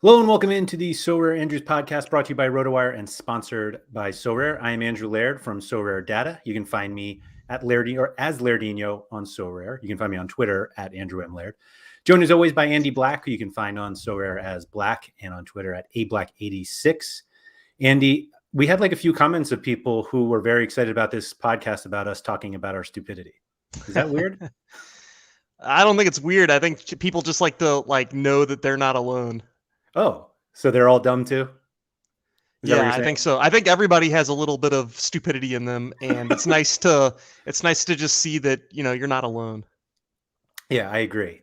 Hello and welcome into the SorareAndrews podcast brought to you by RotoWire and sponsored by Sorare. I am Andrew Laird from Sorare Data. You can find me at Laird or as Lairdinho on Sorare. You can find me on Twitter at Andrew M. Laird. Joined as always by Andy Black, who you can find on Sorare as Black and on Twitter at ablack86. Andy, we had like a few comments of people who were very excited about this podcast about us talking about our stupidity. Is that weird? I don't think it's weird. I think people just like to know that they're not alone. Oh, so they're all dumb too? Yeah, I think so. I think everybody has a little bit of stupidity in them, and it's nice to just see that you're not alone. Yeah, I agree.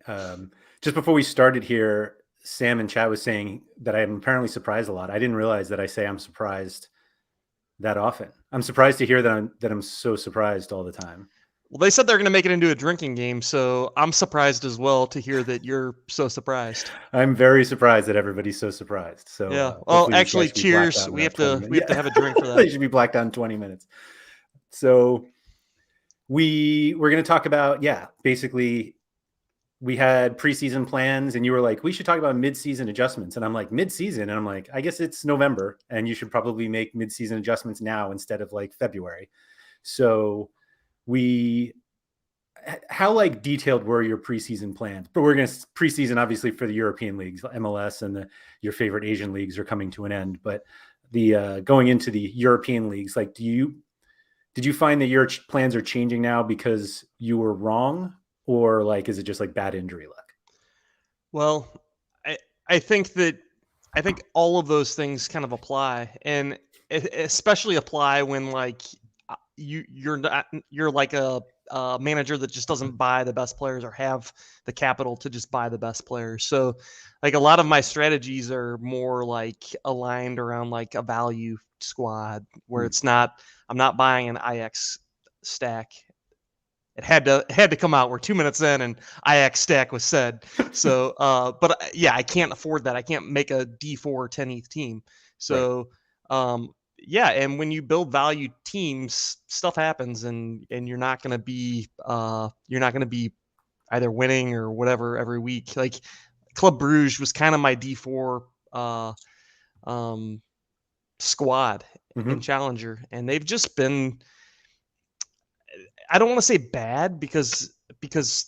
Just before we started here, Sam in chat was saying that I am apparently surprised a lot. I didn't realize that I say I'm surprised that often. I'm surprised to hear that I'm so surprised all the time. Well, they said they're going to make it into a drinking game, so I'm surprised as well to hear that you're so surprised. I'm very surprised that everybody's so surprised. So yeah. Well, actually, cheers. We have to have a drink for that. They should be blacked out in 20 minutes. So we're going to talk about basically we had preseason plans, and you were like, we should talk about mid-season adjustments, and I'm like, mid-season, and I'm like, I guess it's November, and you should probably make mid-season adjustments now instead of like February. So how like detailed were your preseason plans? But we're going to preseason obviously for the European leagues, MLS and your favorite Asian leagues are coming to an end. But the going into the European leagues, like, did you find that your plans are changing now because you were wrong, or like is it just like bad injury luck? Well, I think all of those things kind of apply, and especially apply when like you're like a manager that just doesn't buy the best players or have the capital to just buy the best players. So like a lot of my strategies are more like aligned around like a value squad where I'm not buying an IX stack. It had to come out. We're 2 minutes in and IX stack was said. So, but yeah, I can't afford that. I can't make a D4 10 ETH team. So, right. Yeah, and when you build value teams, stuff happens, and you're not going to be either winning or whatever every week. Like Club Bruges was kind of my D4 squad in Challenger, and they've just been. I don't want to say bad because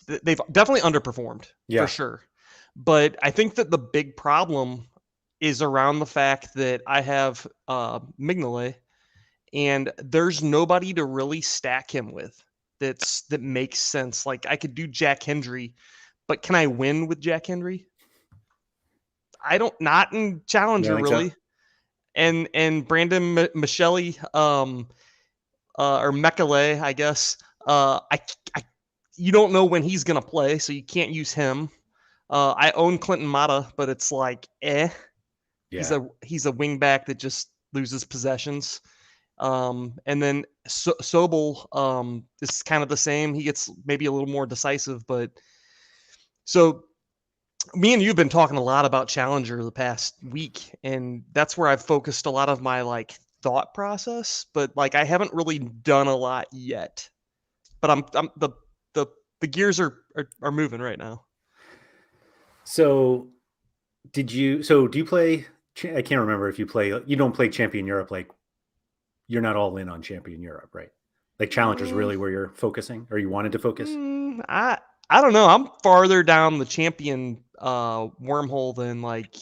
they've definitely underperformed for sure, but I think that the big problem is around the fact that I have Mignolet, and there's nobody to really stack him with that makes sense. Like I could do Jack Hendry, but can I win with Jack Hendry? Not in Challenger really. So. And Brandon Michele, or Mekele, I guess. You don't know when he's gonna play, so you can't use him. I own Clinton Mata, but it's like Yeah. He's a wing back that just loses possessions. And then Sobel is kind of the same. He gets maybe a little more decisive, but so me and you've been talking a lot about Challenger the past week, and that's where I've focused a lot of my like thought process, but like I haven't really done a lot yet. But I'm the gears are moving right now. So do you play? I can't remember if you don't play Champion Europe. Like you're not all in on Champion Europe, right? Like Challenger's really where you're focusing, or you wanted to focus? I don't know. I'm farther down the Champion wormhole than like,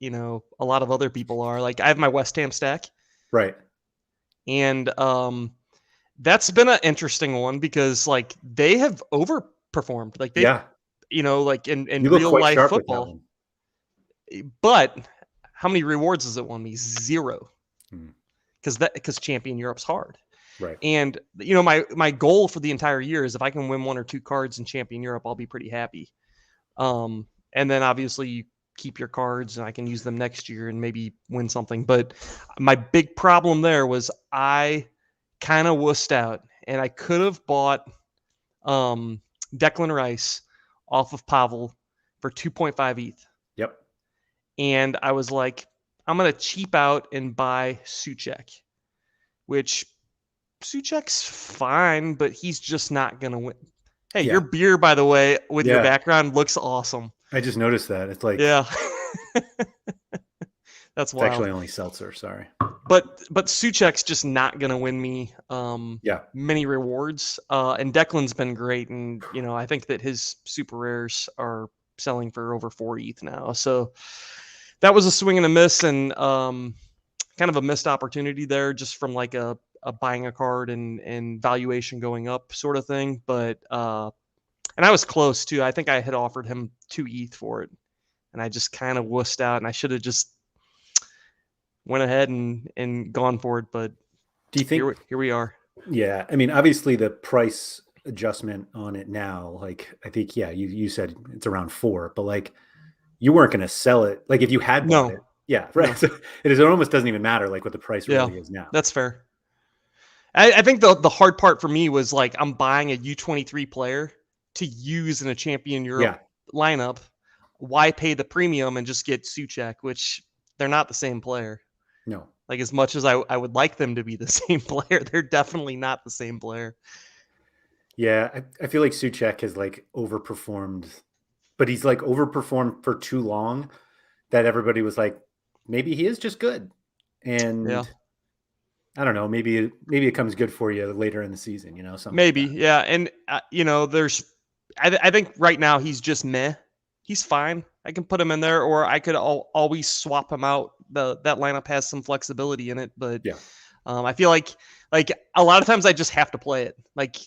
a lot of other people are. Like I have my West Ham stack. Right. And that's been an interesting one because like they have overperformed. Like they, like in real life football. But how many rewards has it won me? 0. Because Champion Europe's hard. Right. And my goal for the entire year is if I can win 1 or 2 cards in Champion Europe, I'll be pretty happy. And then obviously you keep your cards and I can use them next year and maybe win something. But my big problem there was I kind of wussed out, and I could have bought Declan Rice off of Pavel for 2.5 ETH. Yep. And I was like, I'm going to cheap out and buy Souček, which Souček's fine, but he's just not going to win. Hey, your beer, by the way, with your background looks awesome. I just noticed that. It's like, That's It's wild. actually only seltzer. Sorry. But Soucek's just not going to win me Yeah. many rewards. And Declan's been great. And, I think that his super rares are selling for over 4 ETH now. So that was a swing and a miss, and kind of a missed opportunity there, just from like a buying a card and valuation going up sort of thing. But and I was close too. I think I had offered him 2 ETH for it, and I just kind of wussed out, and I should have just went ahead and gone for it. But Do you think here we are? Yeah, I mean, obviously the price adjustment on it now, like I think, yeah, you said it's around 4, but like you weren't going to sell it. Like if you had bought No, it, yeah, right. no. So it almost doesn't even matter like what the price Yeah, really is now. that's fair. I think the hard part for me was like I'm buying a U23 player to use in a Champion Europe lineup. Why pay the premium and just get Soucek, which they're not the same player. No. Like as much as I would like them to be the same player, they're definitely not the same player. Yeah, I feel like Soucek has like overperformed, but he's like overperformed for too long that everybody was like, maybe he is just good. And I don't know, maybe it comes good for you later in the season, something Maybe, like yeah. And there's I think right now he's just meh. He's fine. I can put him in there, or I could always swap him out. That lineup has some flexibility in it, but yeah. I feel like a lot of times I just have to play it. Like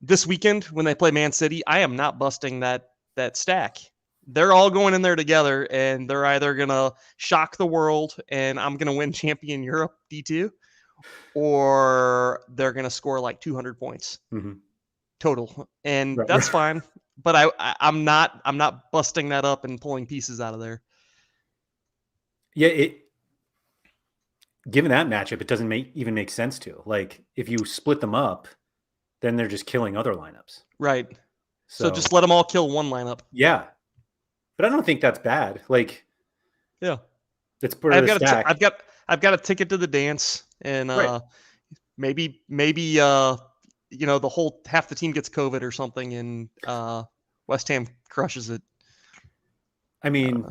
this weekend when they play Man City, I am not busting that stack. They're all going in there together, and they're either gonna shock the world, and I'm gonna win Champion Europe D2, or they're gonna score like 200 points total, and that's fine. But I'm not busting that up and pulling pieces out of there. Yeah, given that matchup, it doesn't even make sense to. Like if you split them up, then they're just killing other lineups. Right. So just let them all kill one lineup. Yeah. But I don't think that's bad. Like, yeah, it's part of the stack. I've got a ticket to the dance, and maybe the whole half the team gets COVID or something, and West Ham crushes it. I mean,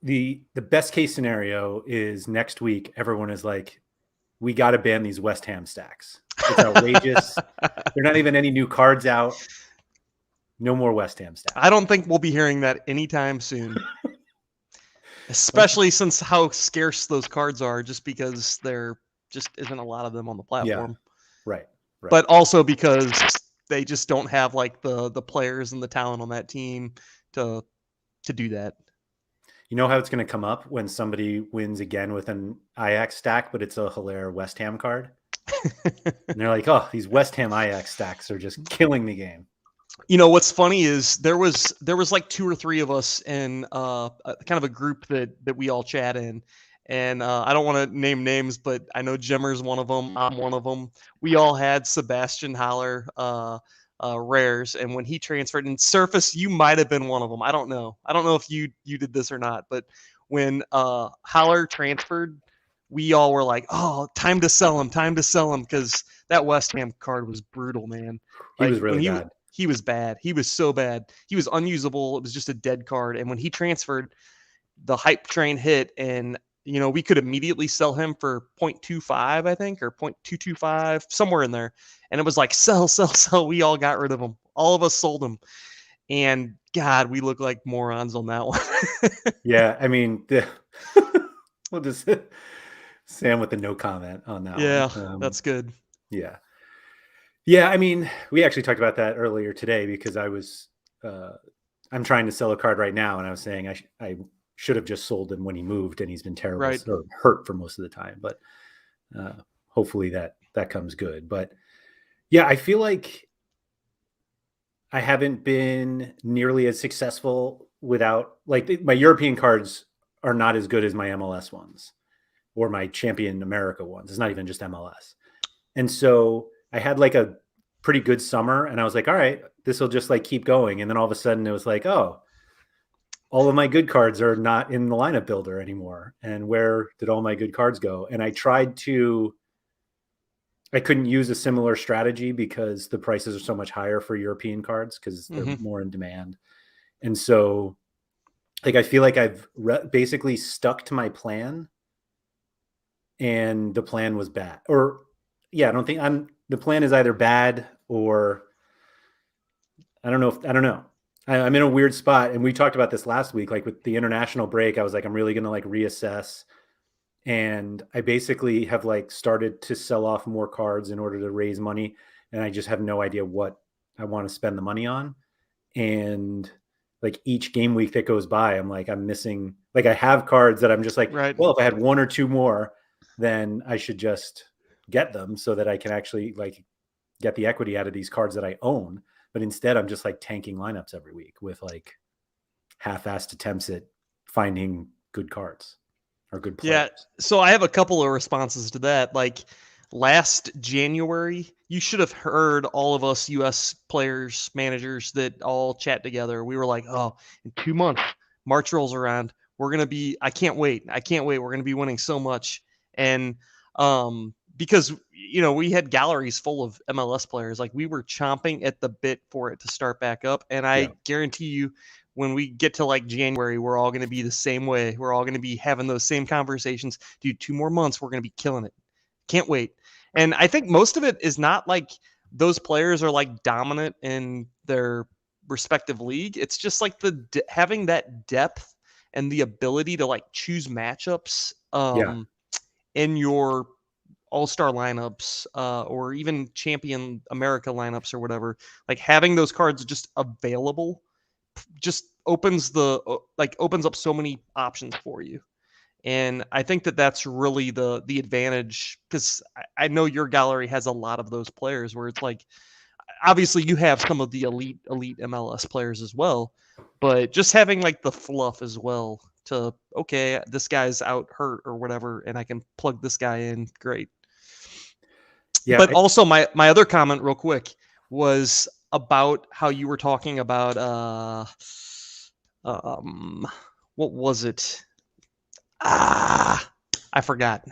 the best case scenario is next week everyone is like, we got to ban these West Ham stacks. It's outrageous. There are not even any new cards out. No more West Ham stacks. I don't think we'll be hearing that anytime soon. Especially since how scarce those cards are, just because there just isn't a lot of them on the platform. Yeah. Right. But also because they just don't have like the players and the talent on that team to do that. You know how it's going to come up when somebody wins again with an Ajax stack, but it's a Hilaire West Ham card? And they're like, oh, these West Ham Ajax stacks are just killing the game. What's funny is there was like 2 or 3 of us in kind of a group that we all chat in, and I don't want to name names, but I know Jimmer's one of them. I'm one of them. We all had Sebastian Haller rares, and when he transferred, and Surface, you might have been one of them. I don't know if you did this or not, but when Haller transferred, we all were like, oh, time to sell him, because that West Ham card was brutal, man. He was really bad. He was bad. He was so bad. He was unusable. It was just a dead card. And when he transferred, the hype train hit, and we could immediately sell him for 0.25, I think, or 0.225, somewhere in there. And it was like, sell. We all got rid of him. All of us sold him. And God, we look like morons on that one. Yeah, I mean, we'll just Sam with the no comment on that one. Yeah, that's good. Yeah. Yeah, I mean, we actually talked about that earlier today because I'm trying to sell a card right now, and I was saying I should have just sold him when he moved, and he's been terrible or hurt for most of the time. But hopefully that comes good. But yeah, I feel like I haven't been nearly as successful without, like, my European cards are not as good as my MLS ones or my Champion America ones. It's not even just MLS. And so I had like a pretty good summer, and I was like, all right, this will just like keep going. And then all of a sudden it was like, oh, all of my good cards are not in the lineup builder anymore. And where did all my good cards go? And I couldn't use a similar strategy because the prices are so much higher for European cards because they're more in demand. And so like, I feel like I've basically stuck to my plan, and the plan was bad. Or, yeah, I don't think the plan is either bad or I don't know. I'm in a weird spot. And we talked about this last week, like with the international break, I was like, I'm really going to like reassess. And I basically have like started to sell off more cards in order to raise money. And I just have no idea what I want to spend the money on. And like each game week that goes by, I'm like, I'm missing, like I have cards that I'm just like, Right. well, if I had one or two more, then I should just get them so that I can actually like get the equity out of these cards that I own. But instead, I'm just like tanking lineups every week with like half-assed attempts at finding good cards or good players. Yeah. So I have a couple of responses to that. Like last January, you should have heard all of us US players, managers that all chat together. We were like, oh, in 2 months, March rolls around. We're going to be, I can't wait. We're going to be winning so much. And, because we had galleries full of MLS players, like we were chomping at the bit for it to start back up. And I guarantee you, when we get to like January, we're all going to be the same way. We're all going to be having those same conversations. Dude, 2 more months, we're going to be killing it. Can't wait. And I think most of it is not like those players are like dominant in their respective league. It's just like having that depth and the ability to like choose matchups in your all-star lineups or even champion America lineups or whatever. Like having those cards just available just opens up so many options for you. And I think that that's really the advantage, because I know your gallery has a lot of those players where it's like, obviously you have some of the elite MLS players as well, but just having like the fluff as well to, okay, this guy's out hurt or whatever, and I can plug this guy in. Great. Yeah. But also my other comment real quick was about how you were talking about, what was it? I forgot.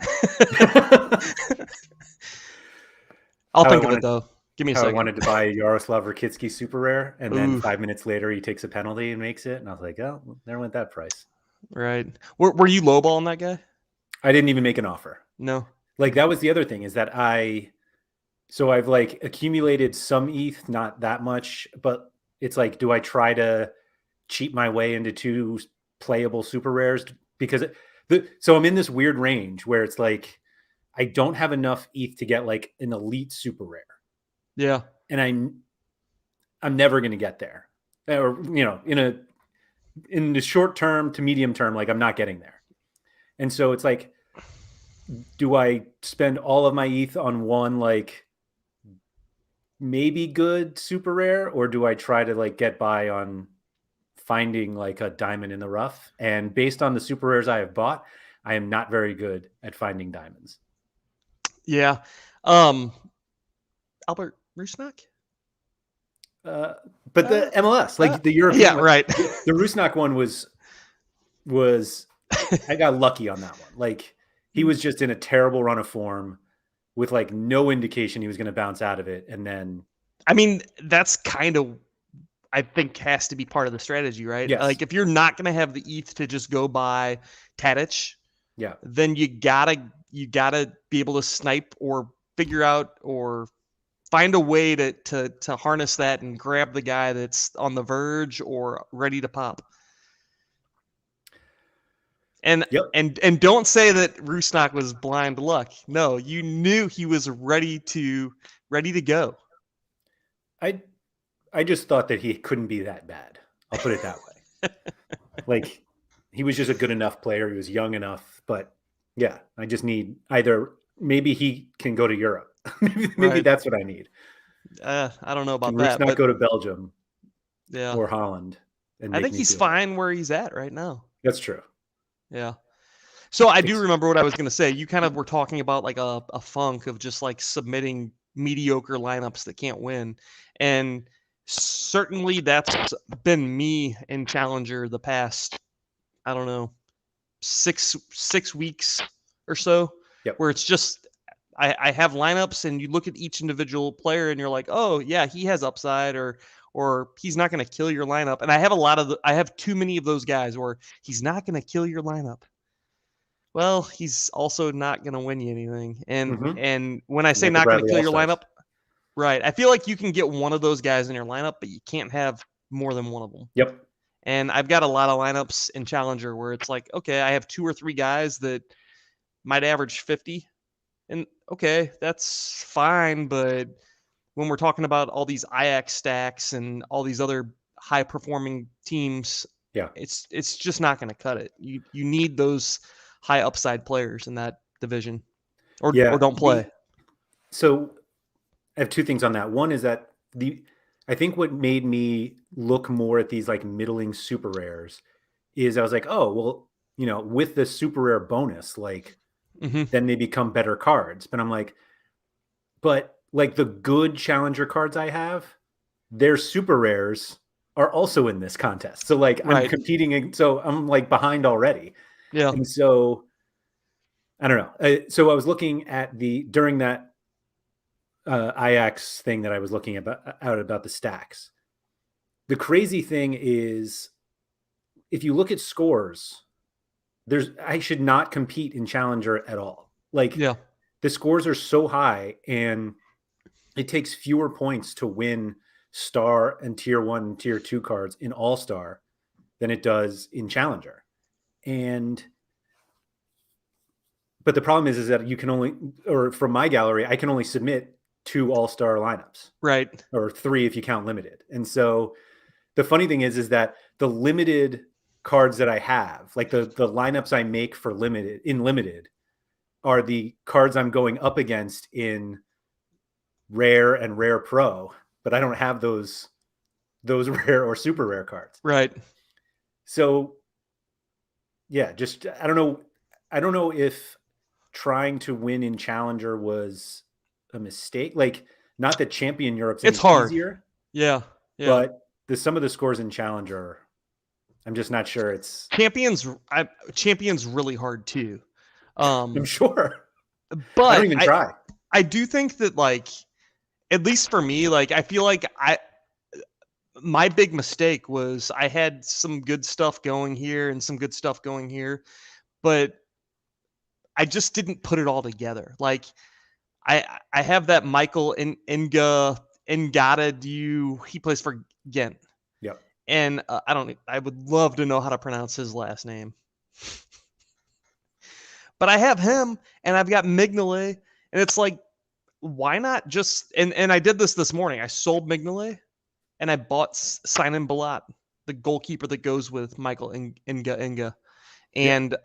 I'll think of it though. Give me a second. I wanted to buy Yaroslav Rakitsky super rare, and then 5 minutes later he takes a penalty and makes it, and I was like, oh, there went that price. Right. Were you lowballing that guy? I didn't even make an offer. No. Like that was the other thing, is that I've like accumulated some ETH, not that much, but it's like, do I try to cheat my way into 2 playable super rares? Because so I'm in this weird range where it's like, I don't have enough ETH to get like an elite super rare. Yeah. And I'm never going to get there, or, in the short term to medium term, like I'm not getting there. And so it's like, do I spend all of my ETH on one, like maybe good super rare, or do I try to like get by on finding like a diamond in the rough? And based on the super rares I have bought, I am not very good at finding diamonds. Yeah. Albert Rusnak? But the MLS, like the European, yeah, right. The Rusnak one was I got lucky on that one. Like he was just in a terrible run of form with like no indication he was going to bounce out of it. And then, I mean, that's kind of, I think, has to be part of the strategy, right? Yes. Like if you're not going to have the ETH to just go buy Tadic, then you gotta be able to snipe or figure out or find a way to harness that and grab the guy that's on the verge or ready to pop. And and don't say that Rusnak was blind luck. No, you knew he was ready to go. I just thought that he couldn't be that bad. I'll put it that way. Like he was just a good enough player. He was young enough, but yeah, I just need maybe he can go to Europe. maybe that's what I need. I don't know about that. Not go to Belgium, or Holland. And I think he's fine where he's at right now. That's true. Yeah. So I do remember what I was going to say. You kind of were talking about like a funk of just like submitting mediocre lineups that can't win. And certainly that's been me in Challenger the past, I don't know, six weeks or so, where it's just, I have lineups and you look at each individual player and you're like, oh yeah, he has upside, or or he's not going to kill your lineup. And I have too many of those guys where he's not going to kill your lineup. Well, he's also not going to win you anything. And when I say not going to kill your lineup, right, I feel like you can get one of those guys in your lineup, but you can't have more than one of them. Yep. And I've got a lot of lineups in Challenger where it's like, okay, I have 2 or 3 guys that might average 50. And okay, that's fine. But when we're talking about all these IX stacks and all these other high performing teams, it's just not going to cut it. You need those high upside players in that division or don't play. So I have 2 things on that. One is that I think what made me look more at these like middling super rares is I was like, oh, well, you know, with the super rare bonus, like then they become better cards. But I'm like, but like the good challenger cards I have, their super rares are also in this contest. So like I'm competing. So I'm like behind already. Yeah. And so I don't know. So I was looking at during that IX thing that I was looking about the stacks. The crazy thing is if you look at scores, I should not compete in Challenger at all. Like the scores are so high and it takes fewer points to win star and tier 1 and tier 2 cards in All-Star than it does in Challenger. But the problem is that you can only, or from my gallery, I can only submit 2 All-Star lineups. Right. Or 3 if you count limited. And so the funny thing is that the limited cards that I have, like the lineups I make for limited are the cards I'm going up against in rare and rare pro, but I don't have those rare or super rare cards. Right. So yeah, just I don't know if trying to win in Challenger was a mistake. Like not that Champion Europe's it's hard. Easier. Yeah. But some of the scores in Challenger, I'm just not sure it's Champion's really hard too. I'm sure. But I don't even try. I do think that like at least for me, like I feel like my big mistake was I had some good stuff going here and some good stuff going here, but I just didn't put it all together. Like I have that Michael Ngata. He plays for Ghent. Yep. And I would love to know how to pronounce his last name. But I have him and I've got Mignolet, and it's like, why not just, and I did this morning. I sold Mignolet and I bought Sinan Balat, the goalkeeper that goes with Michael Inga. And,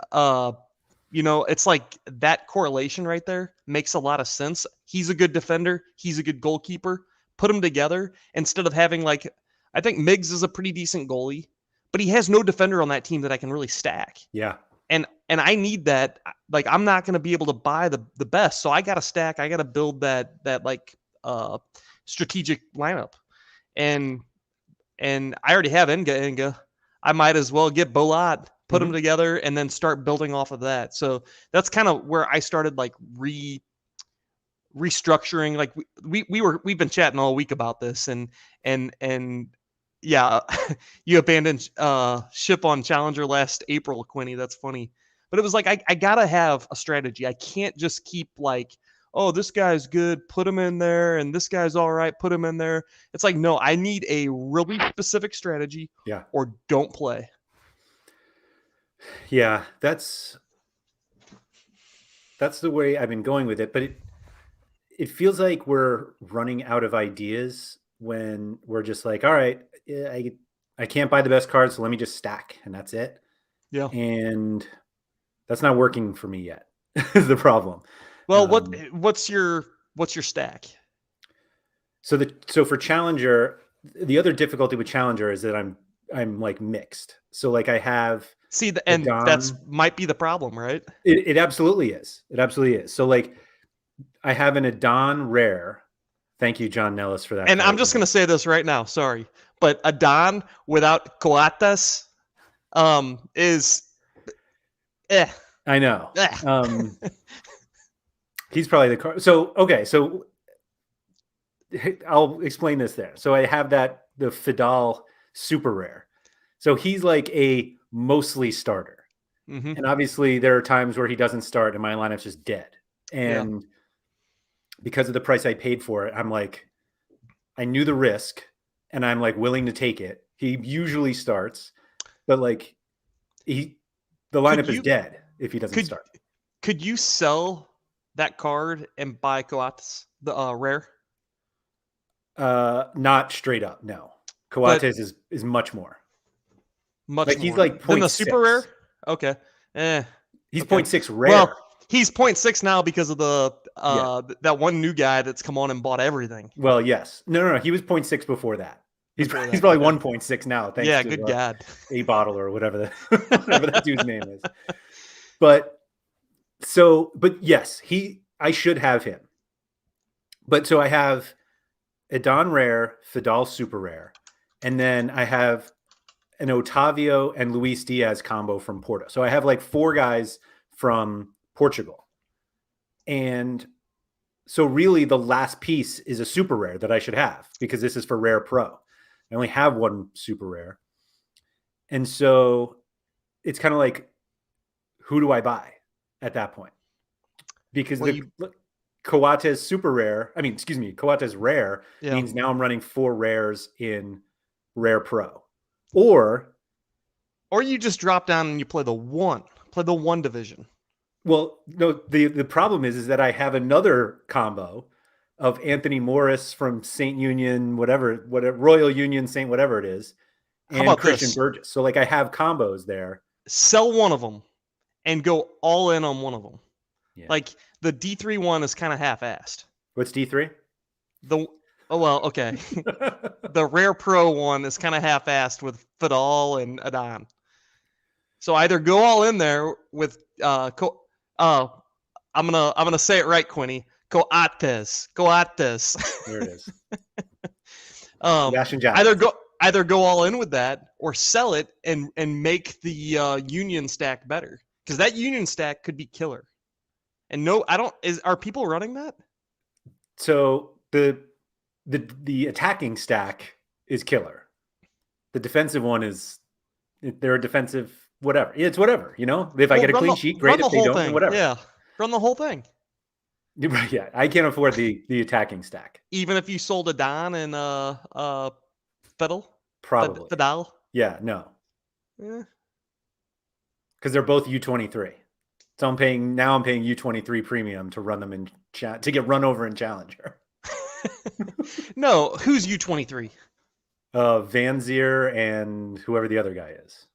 you know, it's like that correlation right there makes a lot of sense. He's a good defender. He's a good goalkeeper. Put them together instead of having like, I think Miggs is a pretty decent goalie, but he has no defender on that team that I can really stack. Yeah. And I need that. Like, I'm not going to be able to buy the best. So I got to stack. I got to build that like strategic lineup. And I already have Inga. I might as well get Bolat, put them together, and then start building off of that. So that's kind of where I started like restructuring. Like we've been chatting all week about this, and yeah, you abandoned ship on Challenger last April, Quinny. That's funny. But it was like, I got to have a strategy. I can't just keep like, oh, this guy's good, put him in there, and this guy's all right, put him in there. It's like, no, I need a really specific strategy or don't play. Yeah, that's the way I've been going with it. But it feels like we're running out of ideas when we're just like, all right, I can't buy the best cards, so let me just stack, and that's it. Yeah. And that's not working for me yet. Is the problem. Well, what's your stack? So for Challenger, the other difficulty with Challenger is that I'm like mixed. So like I have that's might be the problem, right? It absolutely is. It absolutely is. So like I have an Adon rare. Thank you, John Nellis, for that. And I'm just going to say this right now. Sorry. But Adon without Coates is I know. He's probably the card. So, okay. So I'll explain this there. So I have that the Fidal super rare. So he's like a mostly starter. Mm-hmm. And obviously there are times where he doesn't start and my lineup's just dead. And because of the price I paid for it, I'm like, I knew the risk and I'm like willing to take it. He usually starts, but like the lineup is dead if he doesn't start. Could you sell that card and buy Coates, the rare? Not straight up, no. Coates is much more. Much like more. He's like 0.6. Than the super rare? Okay. He's 0.6 rare. Well, he's 0.6 now because of the that one new guy that's come on and bought everything. Well, yes. No. He was 0.6 before that. He's probably 1.6 now. Thanks to good God. A bottle or whatever that dude's name is. But yes, I should have him. But so I have a Don rare, Fidal super rare, and then I have an Otavio and Luis Diaz combo from Porto. So I have like 4 guys from Portugal. And so really the last piece is a super rare that I should have because this is for Rare Pro. I only have 1 super rare. And so it's kind of like, who do I buy at that point? Because Coates super rare, Coates rare means now I'm running 4 rares in Rare Pro. Or you just drop down and you play the 1 division. Well, no, the problem is that I have another combo of Anthony Morris from St. Union, whatever, Royal Union, St. whatever it is, and Christian Burgess. So like I have combos there. Sell one of them and go all in on one of them. Yeah. Like the D3 one is kind of half-assed. What's D3? Okay. The Rare Pro one is kind of half-assed with Fidal and Adon. So either go all in there with I'm gonna say it right, Quinny. Coates. There it is. Either go all in with that or sell it and make the Union stack better, because that Union stack could be killer. And no, are people running that? So the attacking stack is killer. The defensive one is, they're a defensive whatever. It's whatever, If I get a clean sheet, great. If they don't, whatever. Yeah, run the whole thing. Yeah, I can't afford the attacking stack. Even if you sold a Don and Fidal? Probably. Fidal? Yeah, no. Yeah. Because they're both U23. So I'm paying U23 premium to run them to get run over in Challenger. No, who's U23? Van Zier and whoever the other guy is.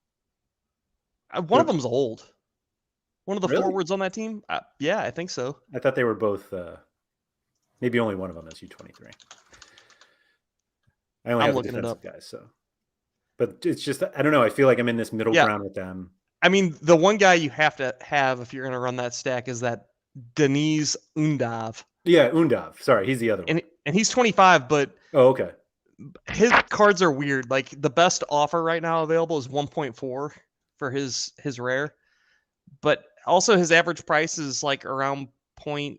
One of them's old. One of the forwards on that team? Yeah, I think so. I thought they were both, maybe only one of them is U23. I only have the defensive guys, so. But it's just, I don't know. I feel like I'm in this middle ground with them. I mean, the one guy you have to have if you're going to run that stack is that Davies Undav. Yeah, Undav. Sorry, he's the other one. And he's 25, but okay. His cards are weird. Like the best offer right now available is 1.4 for his rare, but also his average price is like around 0.8.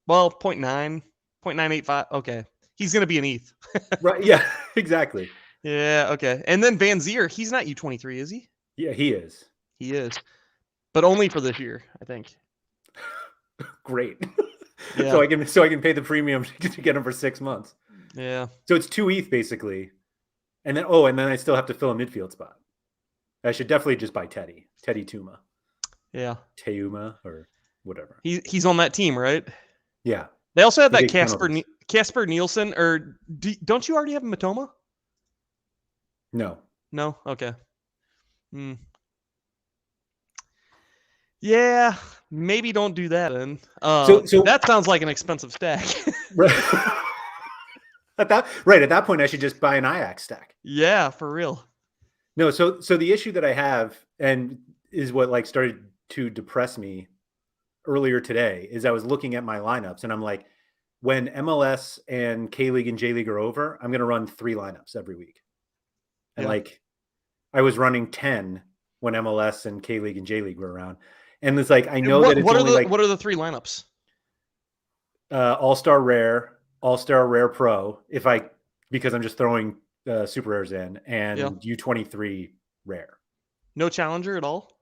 Well, 0.9, 0.985. Okay, he's going to be an ETH. Right? Yeah, exactly. Yeah. Okay. And then Van Zier, he's not U23, is he? Yeah, he is. He is, but only for this year, I think. Great. Yeah. So I can pay the premium to get him for 6 months. Yeah. So it's 2 ETH basically, and then I still have to fill a midfield spot. I should definitely just buy Teddy Tuma. Yeah. Teuma or whatever. He's on that team, right? Yeah. They also have that Casper Nielsen, or don't you already have Matoma? No. No? Okay. Yeah, maybe don't do that then. So that sounds like an expensive stack. At that point, I should just buy an Ajax stack. Yeah, for real. No, so the issue that I have, and is what started to depress me earlier today, is I was looking at my lineups and I'm like, when MLS and K League and J League are over, I'm going to run 3 lineups every week. And I was running 10 when MLS and K League and J League were around. And it's like, I know that it's what are the 3 lineups? All-Star Rare, All-Star Rare Pro. If I because I'm just throwing super rares in, and Yeah. U23 rare. No challenger at all?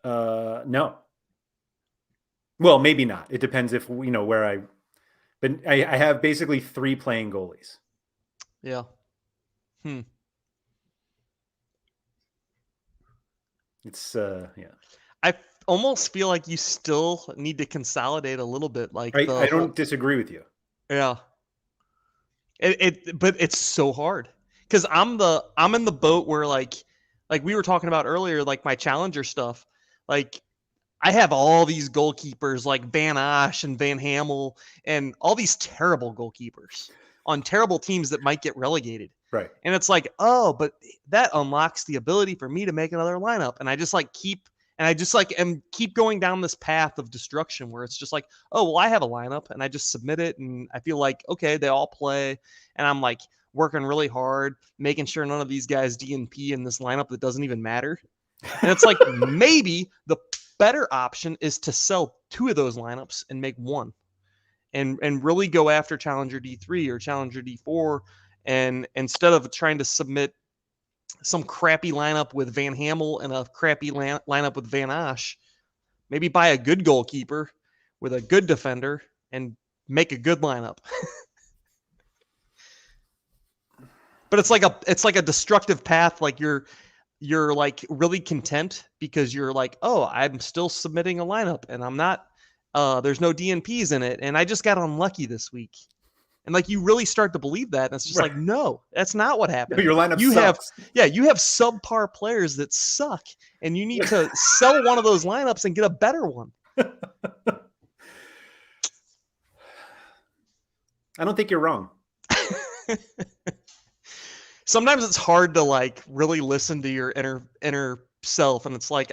No. Well, maybe not. It depends if where I. But I have basically 3 playing goalies. Yeah. It's yeah. I almost feel like you still need to consolidate a little bit, like I don't disagree with you. Yeah. But it's so hard because I'm in the boat where like we were talking about earlier, like my challenger stuff. Like I have all these goalkeepers like Van Asch and Van Hamel and all these terrible goalkeepers on terrible teams that might get relegated. Right. And it's like, oh, but that unlocks the ability for me to make another lineup. And I just like keep going down this path of destruction where it's just like, oh, well, I have a lineup and I just submit it. And I feel like, okay, they all play. And I'm like working really hard, making sure none of these guys DNP in this lineup that doesn't even matter. And it's like, maybe the better option is to sell 2 of those lineups and make 1 and really go after Challenger D3 or Challenger D4. And instead of trying to submit some crappy lineup with Van Hamel and a crappy lineup with Van Asch, maybe buy a good goalkeeper with a good defender and make a good lineup. But it's like a destructive path. Like you're like really content because you're like, oh, I'm still submitting a lineup and I'm not, there's no DNPs in it. And I just got unlucky this week. And like you really start to believe that. And it's just like, no, that's not what happened. Your lineup sucks. You have subpar players that suck. And you need to sell one of those lineups and get a better one. I don't think you're wrong. Sometimes it's hard to like really listen to your inner self. And it's like,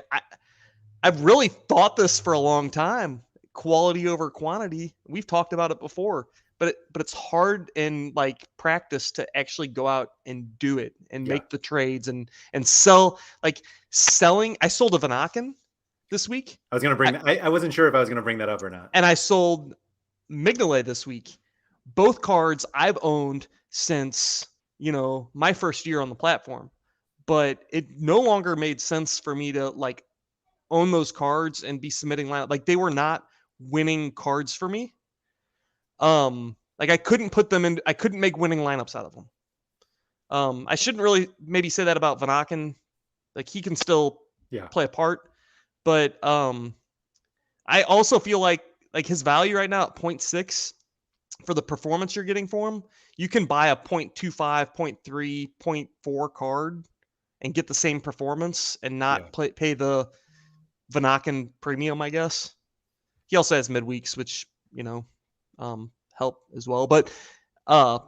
I've really thought this for a long time. Quality over quantity. We've talked about it before. But it's hard in like practice to actually go out and do it and make the trades and sell. Like selling, I sold a Vanaken this week. I was gonna bring I wasn't sure if I was gonna bring that up or not. And I sold Mignolet this week. Both cards I've owned since my first year on the platform, but it no longer made sense for me to like own those cards and be submitting lineup. Like they were not winning cards for me. Like I couldn't put them in, I couldn't make winning lineups out of them. I shouldn't really maybe say that about Vanaken. Like he can still play a part, but I also feel like his value right now at 0.6 for the performance you're getting for him, you can buy a 0.25, 0.3, 0.4 card and get the same performance and not pay the Vanaken premium, I guess. He also has midweeks, which, help as well. But I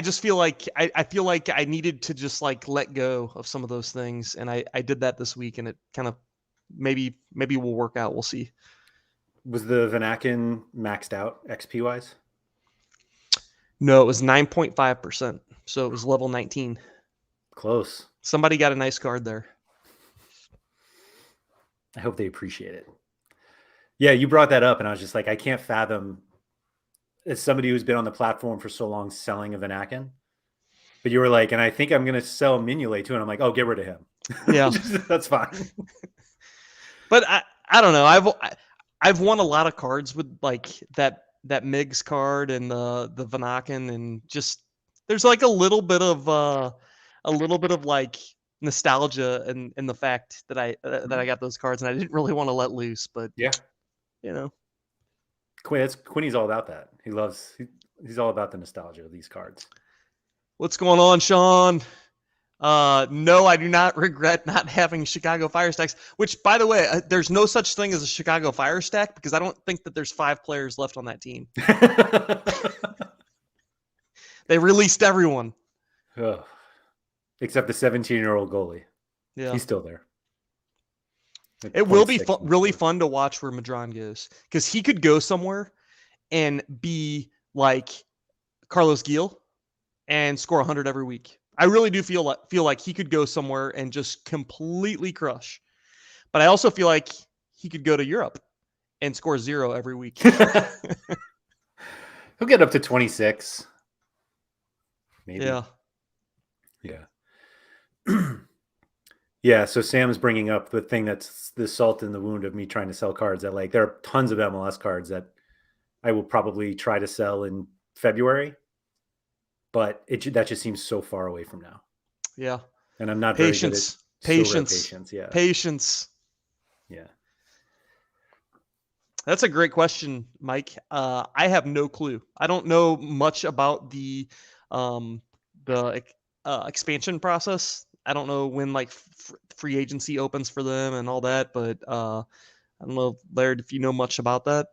just feel like I feel like I needed to just like let go of some of those things. And I did that this week and it kind of maybe will work out. We'll see. Was the Vanaken maxed out XP wise? No, it was 9.5%. So it was level 19. Close. Somebody got a nice card there. I hope they appreciate it. Yeah, you brought that up and I was just like, I can't fathom as somebody who's been on the platform for so long selling a Vanaken. But you were like, and I think I'm going to sell Mignolet too. And I'm like, oh, get rid of him. Yeah. That's fine. But I don't know. I've won a lot of cards with like that Migs card and the Vanaken, and just there's like a little bit of like nostalgia in the fact that I got those cards and I didn't really want to let loose, but Quinny's all about that. He's all about the nostalgia of these cards. What's going on, Sean? No, I do not regret not having Chicago Fire Stacks, which, by the way, there's no such thing as a Chicago Fire Stack because I don't think that there's 5 players left on that team. They released everyone. Oh. Except the 17-year-old goalie. Yeah. He's still there. Like it will be really fun to watch where Madron goes because he could go somewhere and be like Carlos Gil and score 100 every week. I really do feel like he could go somewhere and just completely crush. But I also feel like he could go to Europe and score 0 every week. He'll get up to 26. maybe. Yeah. Yeah. So Sam's bringing up the thing that's the salt in the wound of me trying to sell cards. That like there are tons of MLS cards that I will probably try to sell in February, but that just seems so far away from now. Yeah. And I'm not very good at patience. Yeah. Patience. Yeah. That's a great question, Mike. I have no clue. I don't know much about the expansion process. I don't know when like free agency opens for them and all that, but I don't know, Laird, if you know much about that.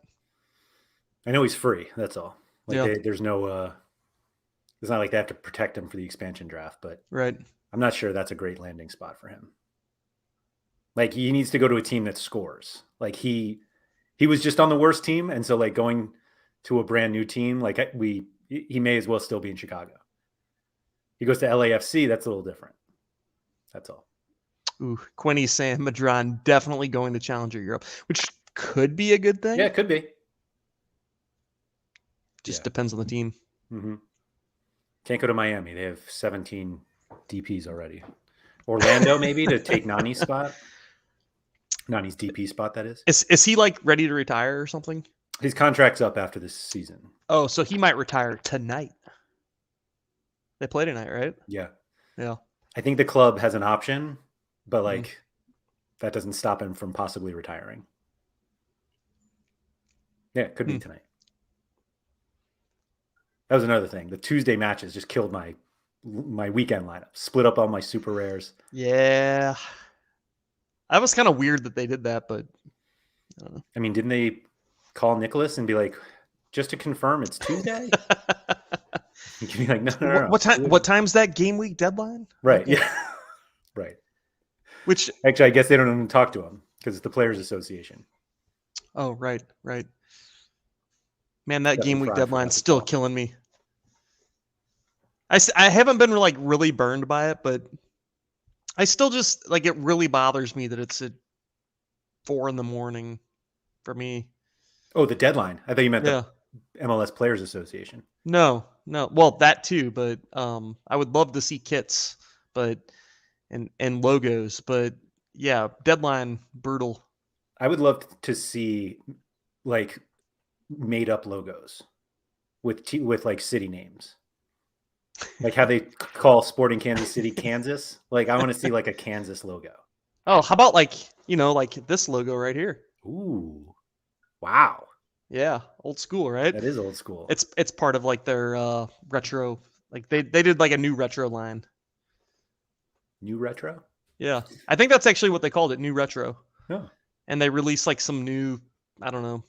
I know he's free. That's all. Like Yeah. there's no. It's not like they have to protect him for the expansion draft, but right. I'm not sure that's a great landing spot for him. Like he needs to go to a team that scores. Like he was just on the worst team, and so like going to a brand new team, like he may as well still be in Chicago. He goes to LAFC, that's a little different. That's all. Ooh, Quinny saying Madron definitely going to Challenger Europe, which could be a good thing. Yeah, it could be. Just depends on the team. Mm-hmm. Can't go to Miami. They have 17 DPs already. Orlando maybe to take Nani's spot. Nani's DP spot, that is. Is he like ready to retire or something? His contract's up after this season. Oh, so he might retire tonight. They play tonight, right? Yeah. Yeah. I think the club has an option, but like that doesn't stop him from possibly retiring. Yeah, it could be tonight. That was another thing. The Tuesday matches just killed my weekend lineup. Split up all my super rares. Yeah. That was kind of weird that they did that, but I don't know. I mean, didn't they call Nicholas and be like, just to confirm it's Tuesday? You can be like, no. What time's that game week deadline? Right. Okay. Yeah. Right. Which actually, I guess they don't even talk to him because it's the Players Association. Oh, right. Man, that game week deadline's still killing me. I haven't been like really burned by it, but I still just like it really bothers me that it's at 4 a.m. for me. Oh, the deadline. I thought you meant the MLS Players Association. No. Well, that too, but I would love to see kits, but and logos, but yeah, deadline brutal. I would love to see like made up logos with like city names. Like how they call Sporting Kansas City Kansas. Like I want to see like a Kansas logo. Oh, how about like this logo right here? Ooh. Wow. Yeah, old school, right? That is old school. It's part of like their retro. Like they did like a new retro line. New retro? Yeah. I think that's actually what they called it, new retro. Oh. And they released like some new, I don't know,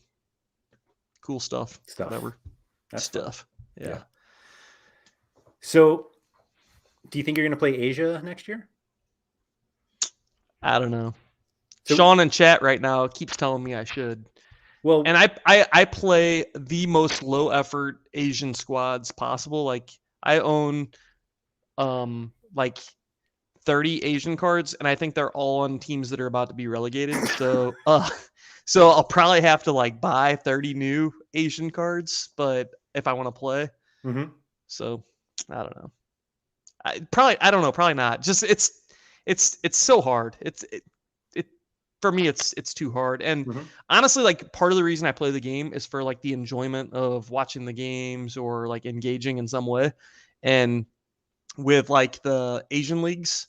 cool stuff. Whatever. That's stuff. Yeah. So, do you think you're going to play Asia next year? I don't know. Sean in chat right now keeps telling me I should. Well, and I play the most low effort Asian squads possible. Like I own like 30 Asian cards, and I think they're all on teams that are about to be relegated. So so I'll probably have to like buy 30 new Asian cards, but if I want to play. Mm-hmm. So I don't know. I don't know, probably not. Just it's so hard. For me, it's too hard. And honestly, like part of the reason I play the game is for like the enjoyment of watching the games or like engaging in some way. And with like the Asian leagues,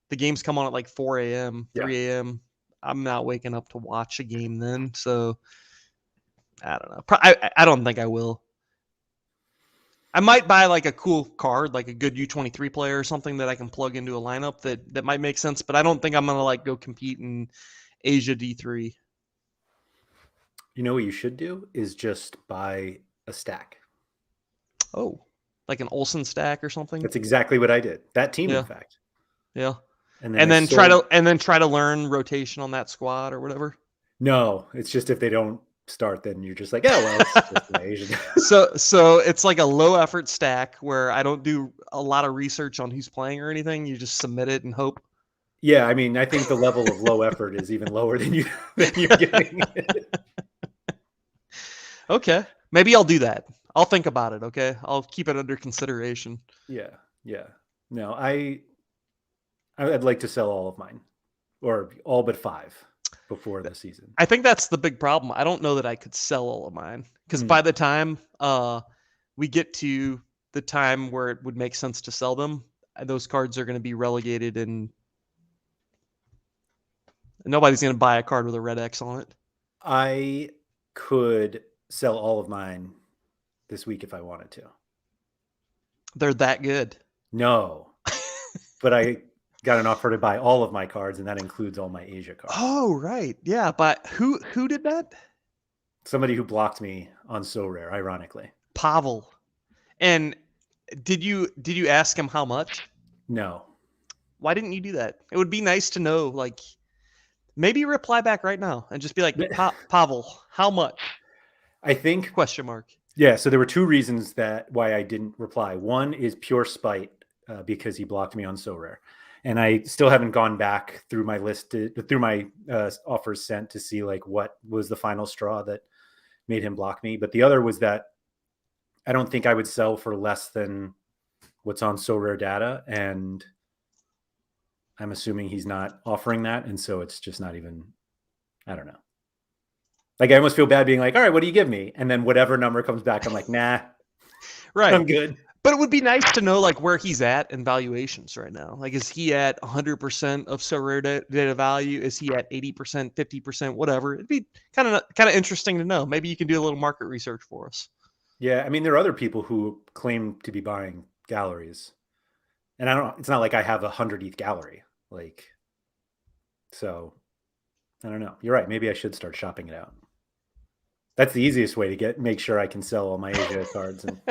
the games come on at like 4 a.m., 3 a.m. I'm not waking up to watch a game then. So I don't know. I don't think I will. I might buy like a cool card, like a good U23 player or something that I can plug into a lineup that might make sense, but I don't think I'm going to like go compete in Asia D3. You know what you should do is just buy a stack. Oh, like an Olsen stack or something? That's exactly what I did. That team, in fact. Yeah. And then try to learn rotation on that squad or whatever. No, it's just if they don't start, then you're just like, oh well, it's just Asian. So it's like a low effort stack where I don't do a lot of research on who's playing or anything. You just submit it and hope. Yeah, I mean, I think the level of low effort is even lower than you're getting. Okay, maybe I'll do that. I'll think about it. Okay, I'll keep it under consideration. Yeah. No, I'd like to sell all of mine, or all but 5 before the season. I think that's the big problem. I don't know that I could sell all of mine because by the time we get to the time where it would make sense to sell them, those cards are going to be relegated and nobody's going to buy a card with a red X on it. I could sell all of mine this week if I wanted to. They're that good. No, but I got an offer to buy all of my cards, and that includes all my Asia cards. Oh, right. Yeah, but who did that? Somebody who blocked me on Sorare, ironically. Pavel. And did you ask him how much? No. Why didn't you do that? It would be nice to know, like, maybe reply back right now and just be like, Pavel, how much? I think question mark. Yeah, so there were 2 reasons why I didn't reply. One is pure spite because he blocked me on Sorare, and I still haven't gone back through my list through my offers sent to see like what was the final straw that made him block me. But the other was that I don't think I would sell for less than what's on Sorare data, and I'm assuming he's not offering that, and so it's just not even. I don't know. Like, I almost feel bad being like, all right, what do you give me? And then whatever number comes back, I'm like, nah, right. I'm good. But it would be nice to know like where he's at in valuations right now. Like, is he at 100% of Sorare data value? Is he at 80%, 50%, whatever? It'd be kind of interesting to know. Maybe you can do a little market research for us. Yeah, I mean, there are other people who claim to be buying galleries, and it's not like I have 100 ETH gallery. Like, so I don't know. You're right. Maybe I should start shopping it out. That's the easiest way to make sure I can sell all my Asia cards. And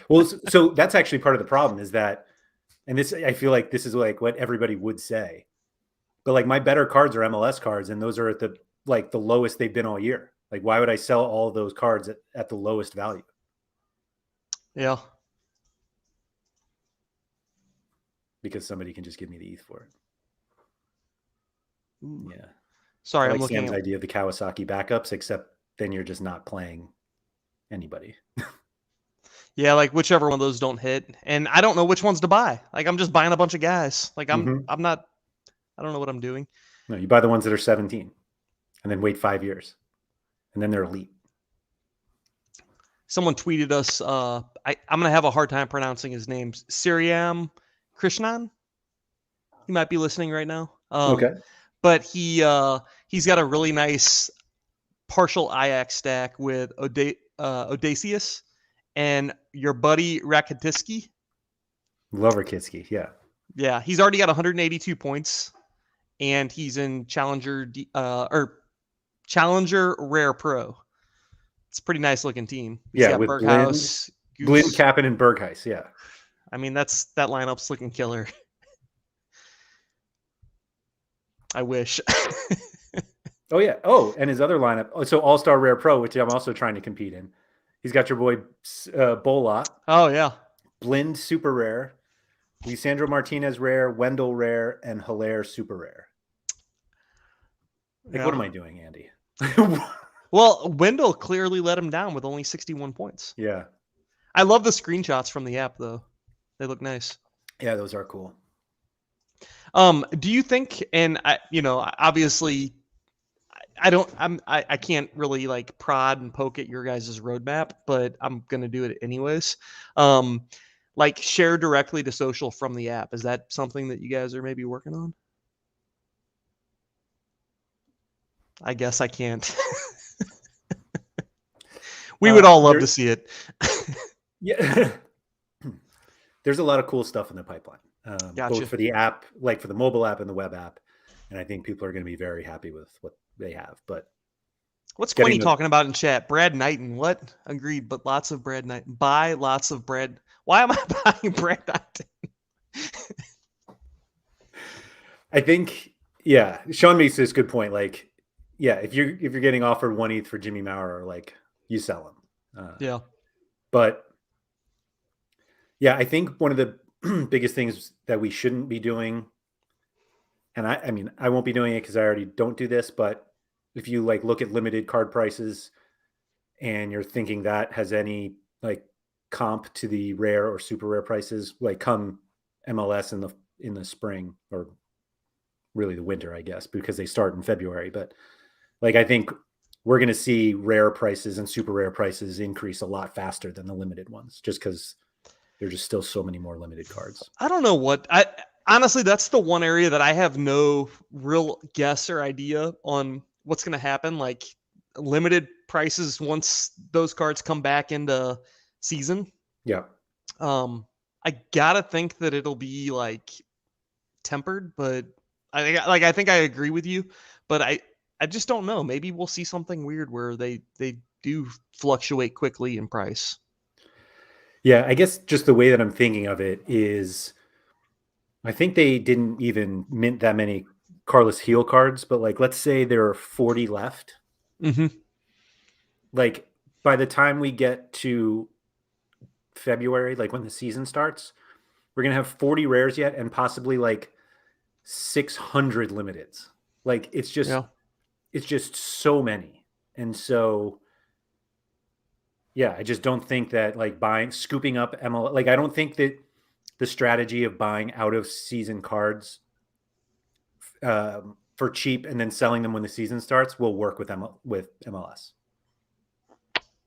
well, so that's actually part of the problem is that, and this, I feel like this is like what everybody would say, but like my better cards are MLS cards, and those are at the lowest they've been all year. Like, why would I sell all those cards at the lowest value? Yeah. Because somebody can just give me the ETH for it. Ooh. Yeah. Sorry, I'm looking at Sam's idea of the Kawasaki backups, except then you're just not playing anybody. Yeah, like whichever one of those don't hit. And I don't know which ones to buy. Like, I'm just buying a bunch of guys. Like, I don't know what I'm doing. No, you buy the ones that are 17 and then wait 5 years. And then they're elite. Someone tweeted us, I'm going to have a hard time pronouncing his name. Siriam Krishnan. He might be listening right now. Okay. But he's got a really nice partial IX stack with Odysseus and your buddy Rakitiski. Love Rakitiski, yeah. Yeah, he's already got 182 points, and he's in Challenger Rare Pro. It's a pretty nice looking team. He's got with Berghaus, Blind, Kappen, and Berghaus, yeah. I mean, that lineup's looking killer. I wish. Oh, yeah. Oh, and his other lineup. Oh, so All-Star Rare Pro, which I'm also trying to compete in. He's got your boy Bolot. Oh, yeah. Blind Super Rare. Lisandro Martinez Rare, Wendell Rare, and Hilaire Super Rare. Like, what am I doing, Andy? Well, Wendell clearly let him down with only 61 points. Yeah. I love the screenshots from the app, though. They look nice. Yeah, those are cool. Do you think, and obviously I can't really like prod and poke at your guys' roadmap, but I'm going to do it anyways. Like share directly to social from the app. Is that something that you guys are maybe working on? I guess I can't. We would all love to see it. Yeah. There's a lot of cool stuff in the pipeline, both for the app, like for the mobile app and the web app. And I think people are going to be very happy with what they have. But what's Quinny talking about in chat? Brad Knighton. What? Agreed, but lots of Brad Knighton. Buy lots of bread. Why am I buying Brad Knighton? I think, yeah, Sean makes this good point. Like, yeah, if you're getting offered 1 ETH for Jimmy Maurer, like, you sell him. Yeah. But yeah, I think one of the biggest things that we shouldn't be doing, and I mean, I won't be doing it because I already don't do this, but if you like look at limited card prices and you're thinking that has any like comp to the rare or super rare prices, like come MLS in the spring, or really the winter, I guess, because they start in February. But like, I think we're going to see rare prices and super rare prices increase a lot faster than the limited ones, just because there's just still so many more limited cards. I don't know honestly, that's the one area that I have no real guess or idea on what's going to happen. Like limited prices once those cards come back into season. Yeah. I gotta think that it'll be like tempered, but I think I agree with you, but I just don't know. Maybe we'll see something weird where they do fluctuate quickly in price. Yeah, I guess just the way that I'm thinking of it is, I think they didn't even mint that many Carlos Heel cards, but like, let's say there are 40 left. Mm-hmm. Like by the time we get to February, like when the season starts, we're going to have 40 rares yet and possibly like 600 limiteds. Like it's just so many. And so, yeah, I just don't think that like scooping up ML, like I don't think that the strategy of buying out of season cards for cheap and then selling them when the season starts will work with MLS.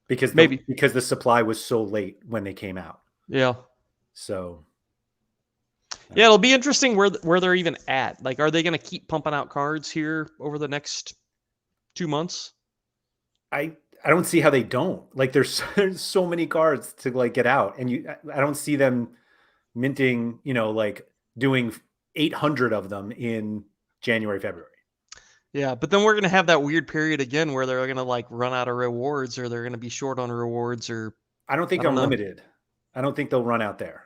Because because the supply was so late when they came out. Yeah. So yeah, it'll be interesting where they're even at. Like, are they going to keep pumping out cards here over the next 2 months? I don't see how they don't. Like, there's so many cards to like get out, and I don't see them minting. Like doing 800 of them in January, February. Yeah, but then we're going to have that weird period again where they're going to like run out of rewards, or they're going to be short on rewards, or I don't think unlimited. I don't think they'll run out there.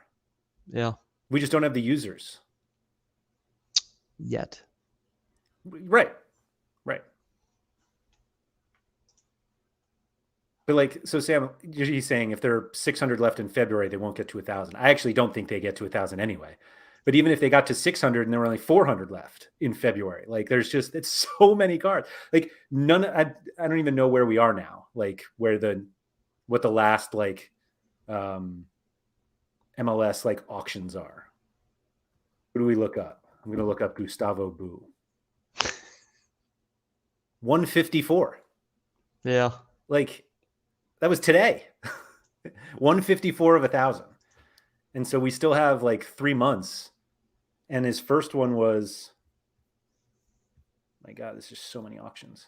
Yeah. We just don't have the users yet. Right. But like, so Sam, he's saying if there are 600 left in February, they won't get to 1,000. I actually don't think they get to 1,000 anyway. But even if they got to 600 and there were only 400 left in February, like it's so many cards. Like I don't even know where we are now. Like what the last like MLS like auctions are. What do we look up? I'm going to look up Gustavo Boo. 154. Yeah. Like that was today. 154 of 1,000. And so we still have like 3 months. And his first one was, my God, there's just so many auctions.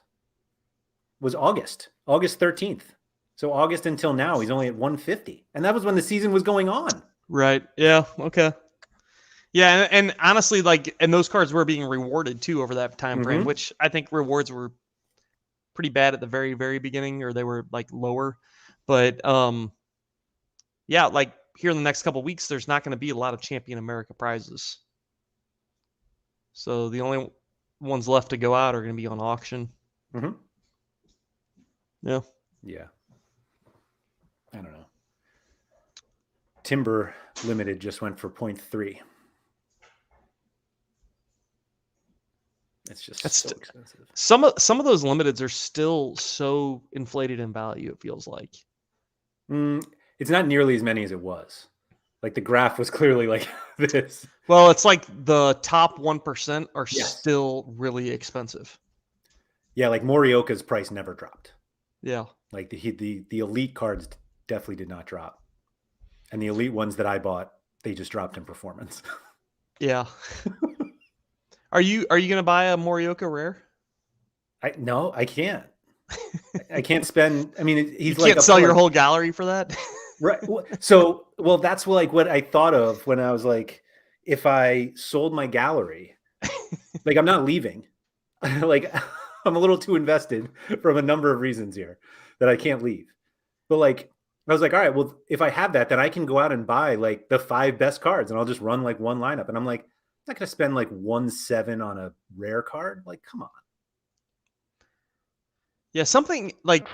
Was August 13th. So August until now, he's only at 150. And that was when the season was going on. Right. Yeah. Okay. Yeah. And honestly, like, and those cards were being rewarded too over that time frame, which I think rewards were pretty bad at the very, very beginning, or they were like lower. But yeah, like here in the next couple of weeks, there's not going to be a lot of Champion America prizes. So the only ones left to go out are going to be on auction. Mm-hmm. Yeah. Yeah. I don't know. Timber Limited just went for 0.3. That's so expensive. Some of those limiteds are still so inflated in value, it feels like. It's not nearly as many as it was. Like the graph was clearly like this. Well, it's like the top 1% are still really expensive. Yeah, like Morioka's price never dropped. Yeah. Like the elite cards definitely did not drop. And the elite ones that I bought, they just dropped in performance. Yeah. Are you going to buy a Morioka rare? No, I can't. I can't spend. I mean, he's you can't sell your whole gallery for that. Right. So, that's like what I thought of when I was like, if I sold my gallery, like I'm not leaving. Like I'm a little too invested from a number of reasons here that I can't leave. But like, I was like, all right, well, if I have that, then I can go out and buy like the 5 best cards and I'll just run like one lineup. And I'm like, I'm not going to spend like 1.7 on a rare card. Like, come on. Yeah. Something like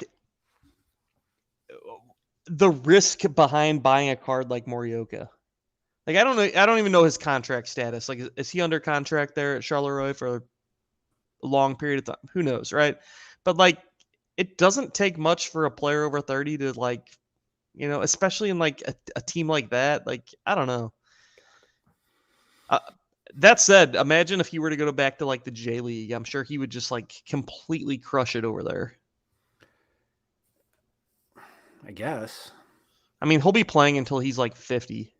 the risk behind buying a card like Morioka. Like, I don't know. I don't even know his contract status. Like, is he under contract there at Charleroi for a long period of time? Who knows, right? But like, it doesn't take much for a player over 30 to like You know, especially in like a team like that. Like, I don't know. That said, imagine if he were to go back to like the J League. I'm sure he would just like completely crush it over there. I guess. I mean, he'll be playing until he's like 50.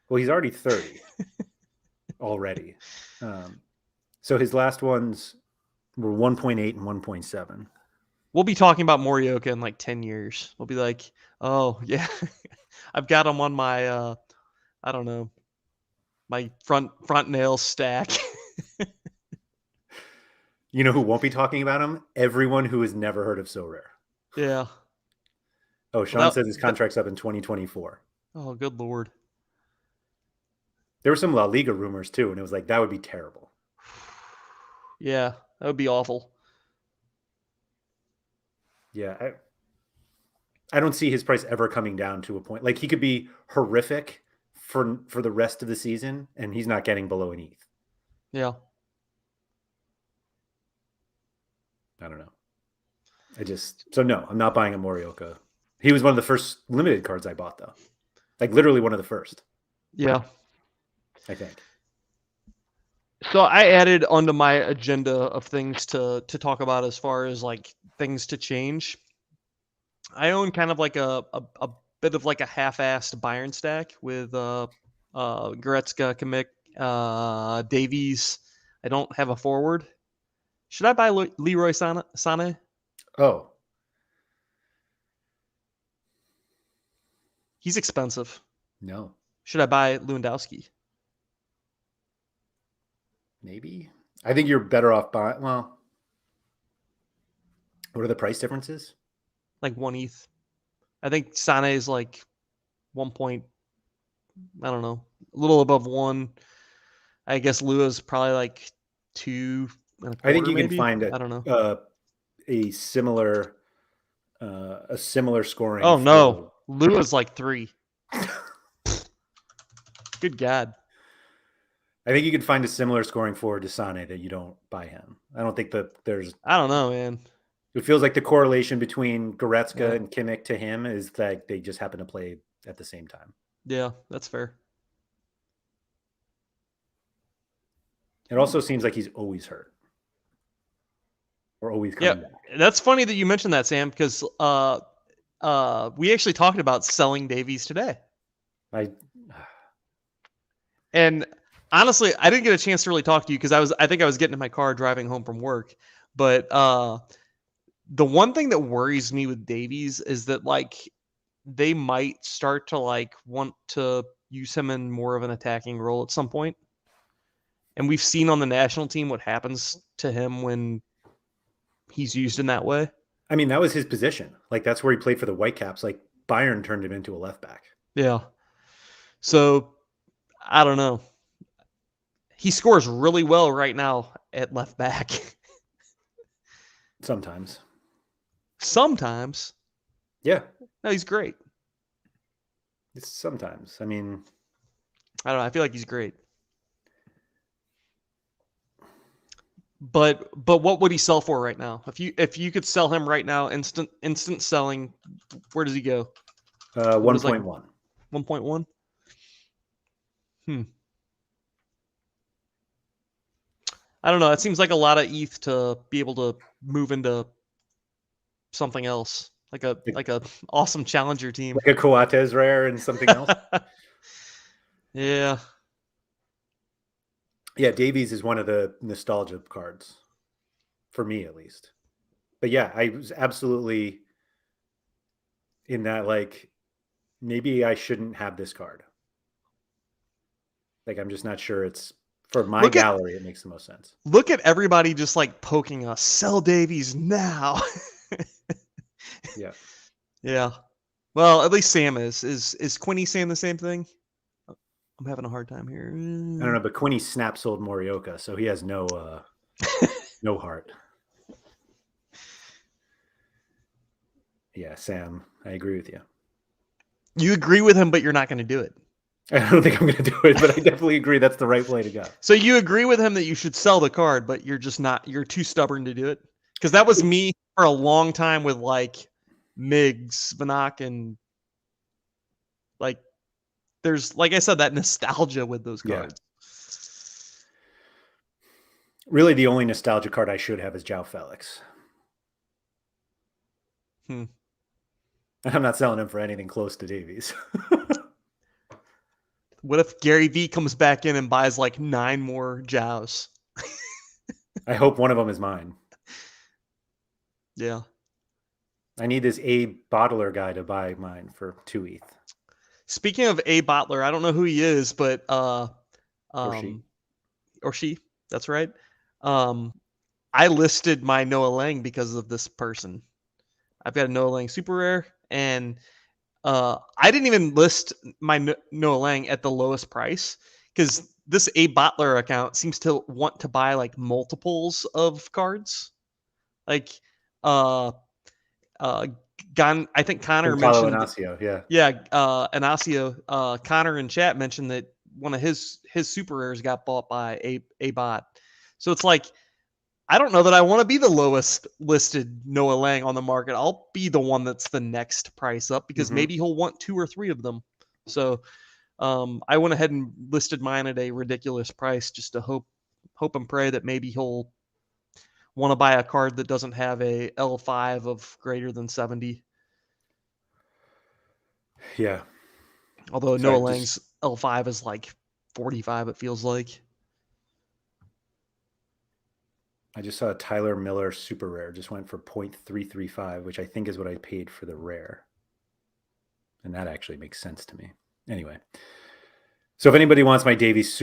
Well, he's already 30 already. So his last ones were 1.8 and 1.7. We'll be talking about Morioka in like 10 years. We'll be like, oh, yeah, I've got him on my, I don't know, my front nail stack. You know who won't be talking about him? Everyone who has never heard of Sorare. Yeah. Oh, Sean says his contract's up in 2024. Oh, good Lord. There were some La Liga rumors too, and it was like, that would be terrible. Yeah, that would be awful. Yeah, I don't see his price ever coming down to a point. Like, he could be horrific for the rest of the season, and he's not getting below an ETH. Yeah. I don't know. So no, I'm not buying a Morioka. He was one of the first limited cards I bought, though. Like, literally one of the first. Yeah. I think. So I added onto my agenda of things to talk about as far as like things to change. I own kind of like a bit of like a half-assed Bayern stack with Goretzka, Kimmich, Davies. I don't have a forward. Should I buy Leroy Sané? Oh. He's expensive. No. Should I buy Lewandowski? Maybe. I think you're better off buying. Well, what are the price differences? Like 1 ETH. I think Sané is like 1 point, I don't know, a little above 1. I guess Lua's probably like 2 and a quarter. I think you maybe. Can find I don't know. A similar scoring. Oh no, Lua's like 3. Good God. I think you could find a similar scoring forward to Sané that you don't buy him. I don't think that there's. I don't know, man. It feels like the correlation between Goretzka and Kimmich to him is that they just happen to play at the same time. Yeah, that's fair. It also seems like he's always hurt. Or always coming back. That's funny that you mentioned that, Sam, because we actually talked about selling Davies today. And honestly, I didn't get a chance to really talk to you because I think I was getting in my car driving home from work. But the one thing that worries me with Davies is that like they might start to like want to use him in more of an attacking role at some point. And we've seen on the national team what happens to him when he's used in that way. I mean, that was his position. Like, that's where he played for the Whitecaps. Like, Bayern turned him into a left back. Yeah. So, I don't know. He scores really well right now at left back. Sometimes. Yeah. No, he's great. Sometimes. I mean, I don't know. I feel like he's great. But what would he sell for right now? If you could sell him right now, instant selling, where does he go? 1.1. 1.1? I don't know. It seems like a lot of ETH to be able to move into something else, like a awesome challenger team, like a Coates rare and something else. Yeah. Yeah, Davies is one of the nostalgia cards, for me at least. But yeah, I was absolutely in that, like, maybe I shouldn't have this card. Like, I'm just not sure it's, for my gallery, it makes the most sense. Look at everybody just, like, poking us. Sell Davies now. Yeah. Yeah. Well, at least Sam is. Is Quinny saying the same thing? I'm having a hard time here. I don't know, but Quinny snap sold Morioka, so he has no no heart. Yeah, Sam, I agree with you. You agree with him, but you're not going to do it. I don't think I'm going to do it, but I definitely agree that's the right way to go. So you agree with him that you should sell the card, but you're just not. You're too stubborn to do it. Because that was me for a long time with like Miggs, Vanak, and Like there's, like I said, that nostalgia with those cards. Really, the only nostalgia card I should have is João Felix. I'm not selling him for anything close to Davies. What if Gary V comes back in and buys like 9 more Jows? I hope one of them is mine. Yeah. I need this A bottler guy to buy mine for 2 ETH. Speaking of A bottler, I don't know who he is, but or she. That's right. I listed my Noah Lang because of this person. I've got a Noah Lang super rare, and I didn't even list my Noah Lang at the lowest price because this A bottler account seems to want to buy like multiples of cards. Like I think Connor mentioned Inacio, Inacio. Connor in chat mentioned that one of his super rares got bought by a bot. So it's like, I don't know that I want to be the lowest listed Noah Lang on the market. I'll be the one that's the next price up because maybe he'll want 2 or 3 of them. So I went ahead and listed mine at a ridiculous price just to hope and pray that maybe he'll want to buy a card that doesn't have a L5 of greater than 70. Yeah. Although Noah Lang's L5 is like 45, it feels like. I just saw a Tyler Miller super rare just went for 0.335, which I think is what I paid for the rare. And that actually makes sense to me. Anyway. So if anybody wants my Davies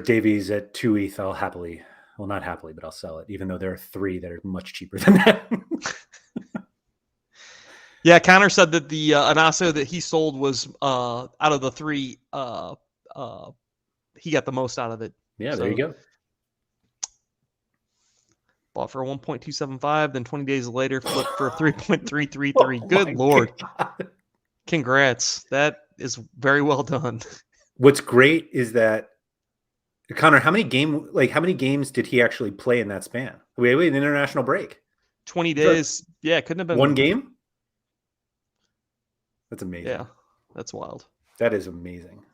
Davies at 2 ETH, I'll happily, well, not happily, but I'll sell it, even though there are 3 that are much cheaper than that. Yeah, Connor said that the Anaso that he sold was out of the 3, he got the most out of it. Yeah, there you go. Bought for 1.275, then 20 days later flipped for 3.333. Good Lord. God. Congrats. That is very well done. What's great is that Connor, how many games did he actually play in that span? Wait, an international break. 20 days. Yeah, it couldn't have been 1 game. That's amazing. Yeah, that's wild. That is amazing.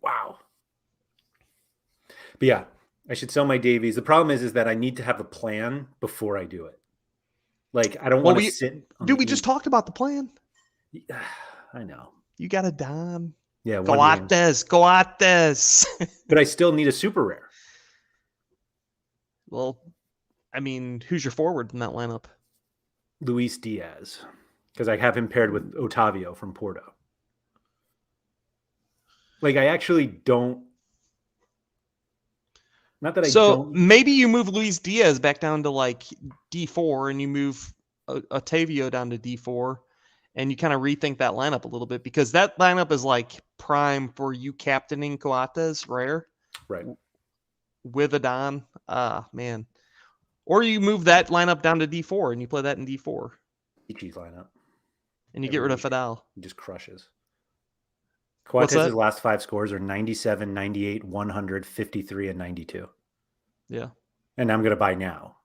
Wow. But yeah, I should sell my Davies. The problem is that I need to have a plan before I do it. Like, I don't want to sit. Dude, we just talked about the plan. I know. You got a dime. Yeah. Coates. But I still need a super rare. Well, I mean, who's your forward in that lineup? Luis Diaz. Because I have him paired with Otavio from Porto. Like, I actually don't. Not that I don't. So maybe you move Luis Diaz back down to like D4 and you move Otavio down to D4 and you kind of rethink that lineup a little bit because that lineup is like prime for you captaining Coates rare. Right. With Adon. Man. Or you move that lineup down to D4 and you play that in D4. Ichi's lineup. And you get rid of Fidel. He just crushes. Coates' last 5 scores are 97, 98, 100, 53, and 92. Yeah. And I'm going to buy now.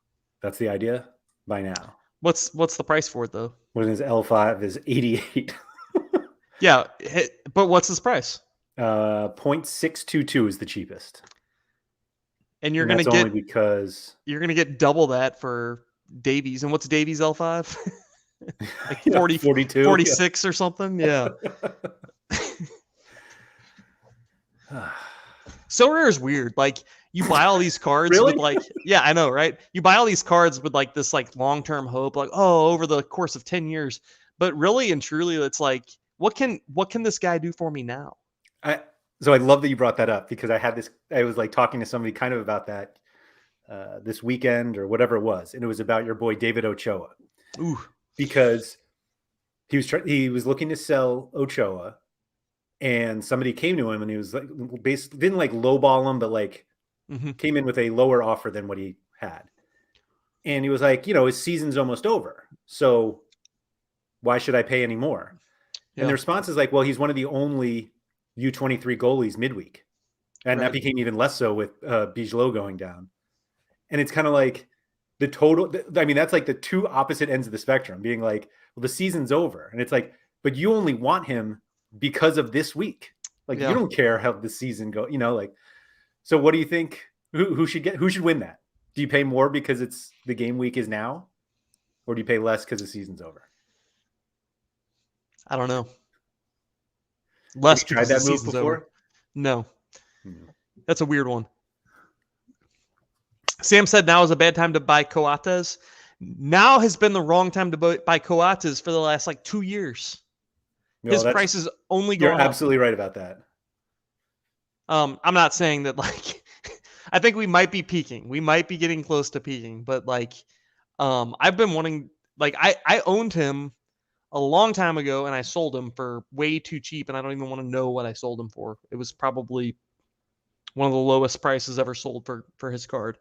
That's the idea? Buy now. What's the price for it, though? When his L5 is 88. Yeah, but what's his price? 0.622 is the cheapest. And you're going to get... only because... You're going to get double that for Davies. And what's Davies' L5? Like 40, 42, 46 or something? Yeah. Sorare is weird. Like, you buy all these cards really? with like, yeah, I know, right? You buy all these cards with like this like long-term hope, like, oh, over the course of 10 years. But really and truly, it's like, what can this guy do for me now? So I love that you brought that up because I was like talking to somebody kind of about that this weekend or whatever it was. And it was about your boy, David Ochoa. Ooh. Because he was looking to sell Ochoa. And somebody came to him and he was like, didn't like lowball him, but like came in with a lower offer than what he had. And he was like, his season's almost over. So why should I pay any more? Yeah. And the response is like, well, he's one of the only U23 goalies midweek. And that became even less so with Bigelow going down. And it's kind of like the total, I mean, that's like the two opposite ends of the spectrum being like, well, the season's over. And it's like, but you only want him because of this week. Like you don't care how the season go, like. So what do you think? Who should win that? Do you pay more because it's the game week is now, or do you pay less because the season's over? I don't know. Less because the season's over. No. That's a weird one. Sam said now is a bad time to buy Coates. Now has been the wrong time to buy Coates for the last 2 years. No, his price is only going up. You're absolutely right about that. I'm not saying that I think we might be peaking. We might be getting close to peaking, but I've been wanting I owned him a long time ago and I sold him for way too cheap and I don't even want to know what I sold him for. It was probably one of the lowest prices ever sold for his card.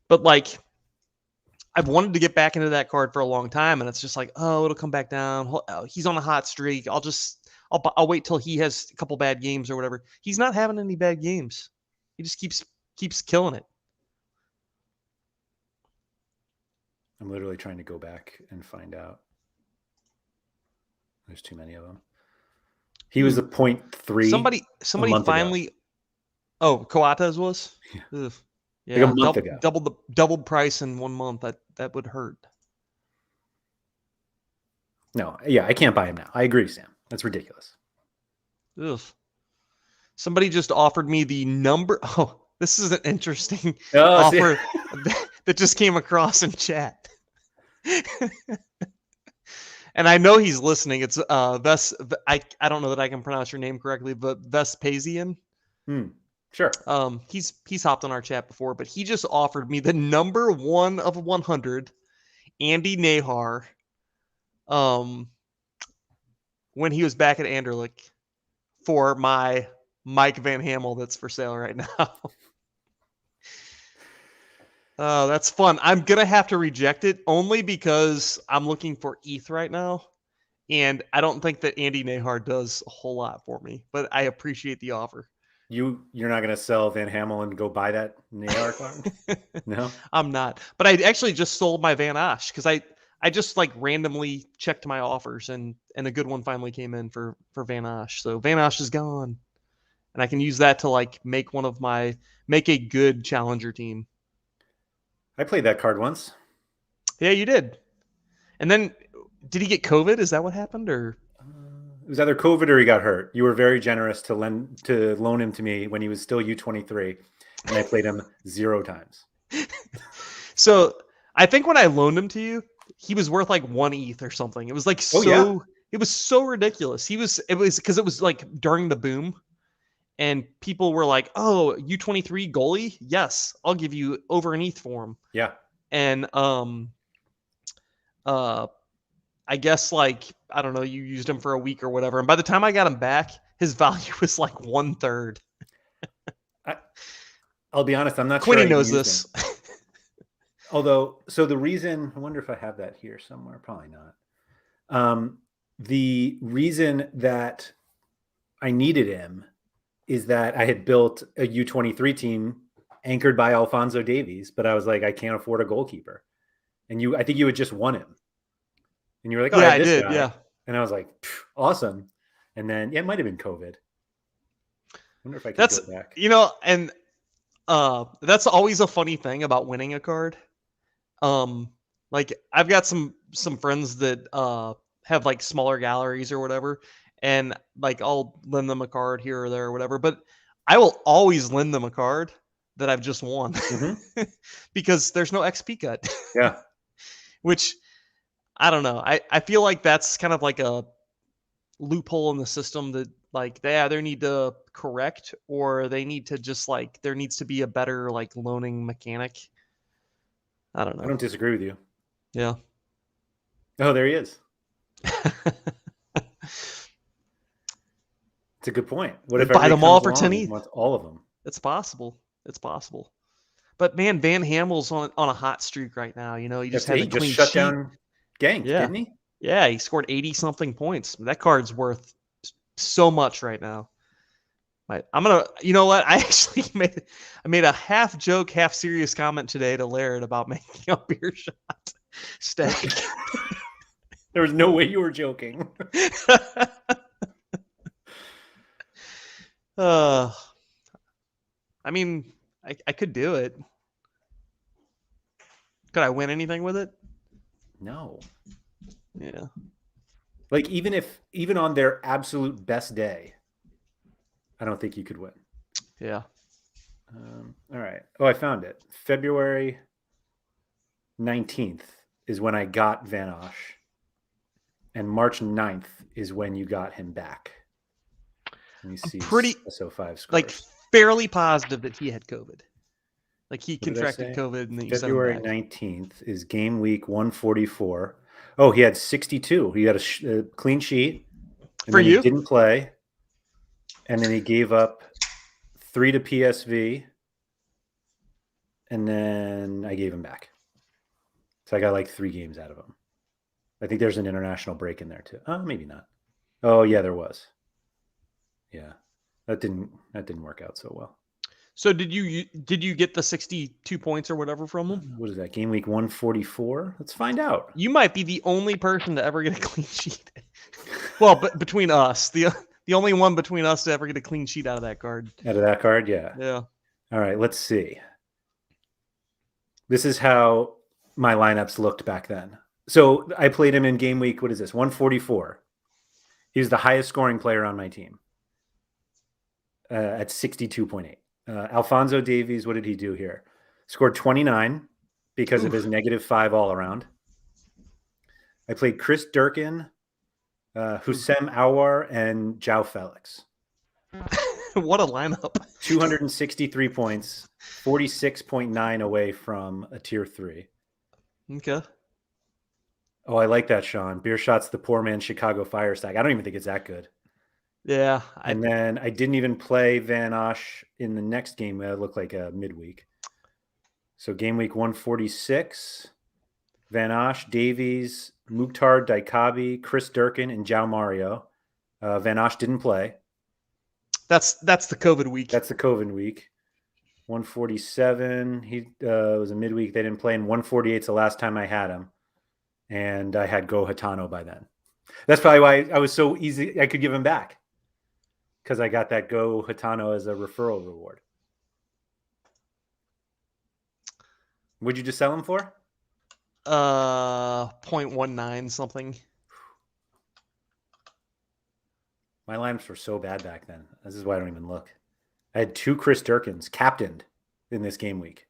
But I've wanted to get back into that card for a long time and it's just it'll come back down. He's on a hot streak. I'll wait till he has a couple bad games or whatever. He's not having any bad games. He just keeps killing it. I'm literally trying to go back and find out. There's too many of them. He was a 0.3. Somebody finally ago. Oh, Coates was? Yeah. Yeah, a month ago. Doubled price in 1 month. That would hurt. No, yeah, I can't buy him now. I agree, Sam. That's ridiculous. Ugh. Somebody just offered me the number. Oh, this is an interesting offer that just came across in chat. And I know he's listening. It's Ves. I don't know that I can pronounce your name correctly, but Vespasian. Sure. He's hopped on our chat before, but he just offered me the number 1 of 100, Andy Nahar. When he was back at Anderlecht for my Mike Van Hamel that's for sale right now. Oh, that's fun. I'm going to have to reject it only because I'm looking for ETH right now. And I don't think that Andy Nahar does a whole lot for me, but I appreciate the offer. You're not going to sell Van Hamel and go buy that Nahar card? No? I'm not. But I actually just sold my Van Asch because I just randomly checked my offers and a good one finally came in for Van Asch. So Van Asch is gone. And I can use that to make a good challenger team. I played that card once. Yeah, you did. And then did he get COVID? Is that what happened or? It was either COVID or he got hurt. You were very generous to loan him to me when he was still U23 and I played him 0 times. So I think when I loaned him to you, he was worth 1 ETH or something. It was it was so ridiculous. It was because it was during the boom and people were like, oh, U23 goalie. Yes. I'll give you over an ETH for him. Yeah. And, I guess I don't know, you used him for a week or whatever. And by the time I got him back, his value was 1/3. I'll be honest. I'm not Quinny sure. Quinny knows this. Although, so the reason, I wonder if I have that here somewhere. Probably not. The reason that I needed him is that I had built a U23 team anchored by Alphonso Davies, but I was I can't afford a goalkeeper. And I think you had just won him. And you were like, oh, yeah, I did. Guy. Yeah. And I was like, awesome. And then, it might have been COVID. I wonder if I can go back. And that's always a funny thing about winning a card. I've got some friends that have smaller galleries or whatever, and I'll lend them a card here or there or whatever, but I will always lend them a card that I've just won because there's no XP cut. Yeah. Which I don't know. I feel like that's kind of a loophole in the system that they either need to correct or they need to just there needs to be a better loaning mechanic. I don't know. I don't disagree with you. Yeah. Oh, there he is. It's a good point. What if buy them all for 10 ETH? All of them. It's possible. But man, Van Hamel's on a hot streak right now. He just had a clean shut sheet. Down Gang, didn't he? Yeah, he scored 80 something points. That card's worth so much right now. I'm gonna, you know what? I actually made a half joke, half serious comment today to Laird about making a beer shot stack. There was no way you were joking. I mean, I could do it. Could I win anything with it? No. Yeah. Like even on their absolute best day, I don't think you could win. Yeah. All right. Oh, I found it. February 19th is when I got Van Osh. And March 9th is when you got him back. Let me see. Pretty SO5 scores. like fairly positive that he had COVID. Like he What did I contracted say? COVID and then you February sent him back. 19th is game week 144. Oh, he had 62. He got a clean sheet. And For then you? he didn't play. And then he gave up 3 to PSV. And then I gave him back. So I got like 3 games out of him. I think there's an international break in there too. Oh, maybe not. Oh, yeah, there was. Yeah. That didn't work out so well. So did you get the 62 points or whatever from him? What is that? Game week 144? Let's find out. You might be the only person to ever get a clean sheet. Well, but between us, the only one between us to ever get a clean sheet out of that card. Out of that card, yeah. Yeah. All right, let's see. This is how my lineups looked back then. So I played him in game week, what is this, 144. He was the highest scoring player on my team at 62.8. Alphonso Davies, what did he do here? Scored 29 because of his -5 all around. I played Chris Durkin, Hussein Aouar, and João Felix. What a lineup. 263 points, 46.9 away from a tier 3. Okay. Oh, I like that, Sean. Beer Shot's the poor man Chicago Fire Stack. I don't even think it's that good. Yeah. And then I didn't even play Van Osh in the next game. It looked like a midweek. So game week 146, Van Osh, Davies, Mukhtar Diakabi, Chris Durkin, and João Mario. Van Osh didn't play. That's the COVID week. That's the COVID week. 147, he was a midweek. They didn't play. And 148 is the last time I had him. And I had Go Hitano by then. That's probably why I was so easy. I could give him back because I got that Go Hitano as a referral reward. What'd you just sell him for? 0.19 something. My lineups were so bad back then. This is why I don't even look. I had 2 Chris Durkins captained in this game week.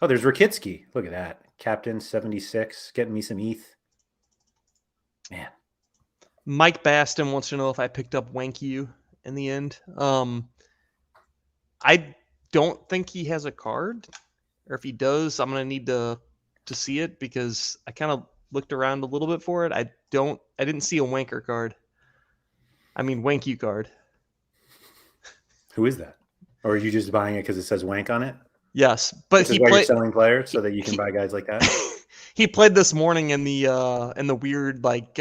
Oh, there's Rakitsky. Look at that. Captain 76, getting me some ETH. Man. Mike Baston wants to know if I picked up Wanky in the end. I don't think he has a card. Or if he does, I'm going to need to see it because I kind of looked around a little bit for it. I didn't see a Wanker card. I mean, Wanky card. Who is that? Or are you just buying it because it says Wank on it? Yes, but This is why you're selling players so that you can buy guys like that. He played this morning in the weird like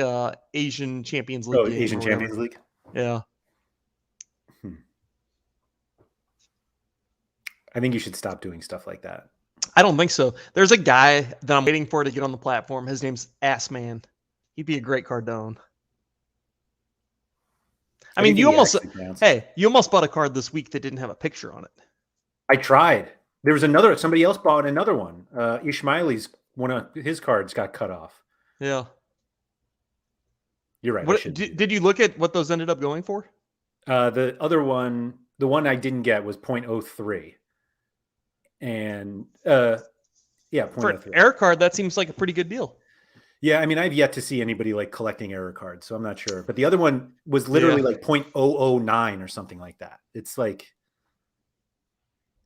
Asian Champions League. Oh, Asian Champions League. Yeah. I think you should stop doing stuff like that. I don't think so. There's a guy that I'm waiting for to get on the platform. His name's Assman. He'd be a great card to own. I mean, you almost bought a card this week that didn't have a picture on it. I tried. There was somebody else bought another one. Ishmaeli's one of his cards got cut off. Yeah. You're right. Did you look at what those ended up going for? The other one, the one I didn't get was 0.03. And yeah, 0.03. For an error card, that seems like a pretty good deal. Yeah, I mean, I've yet to see anybody like collecting error cards, so I'm not sure. But the other one was literally like 0.009 or something like that. It's like,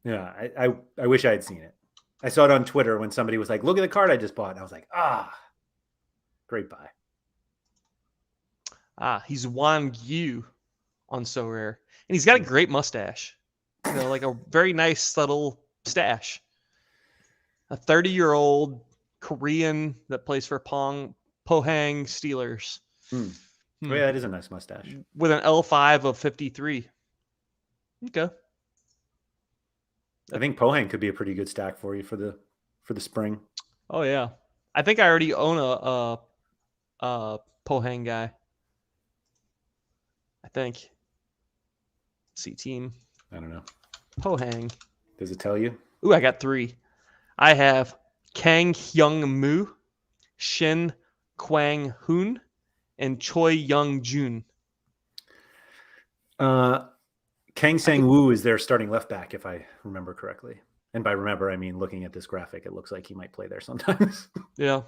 yeah, I wish I had seen it. I saw it on Twitter when somebody was like, "Look at the card I just bought," and I was like, great buy. He's Wan Yu on Sorare, and he's got a great mustache. You know, like a very nice subtle stash. A 30-year-old Korean that plays for Pohang Steelers. Oh, yeah, that is a nice mustache. With an L5 of 53. Okay. I think Pohang could be a pretty good stack for you for the spring. Oh yeah, I think I already own a Pohang guy. I think. see team. I don't know. Pohang. Does it tell you? Ooh, I got 3. I have Kang Hyung Moo, Shin Kwang Hoon, and Choi Young Jun. Kang Sang-woo is their starting left back, if I remember correctly. And by remember, I mean looking at this graphic, it looks like he might play there sometimes. Yeah.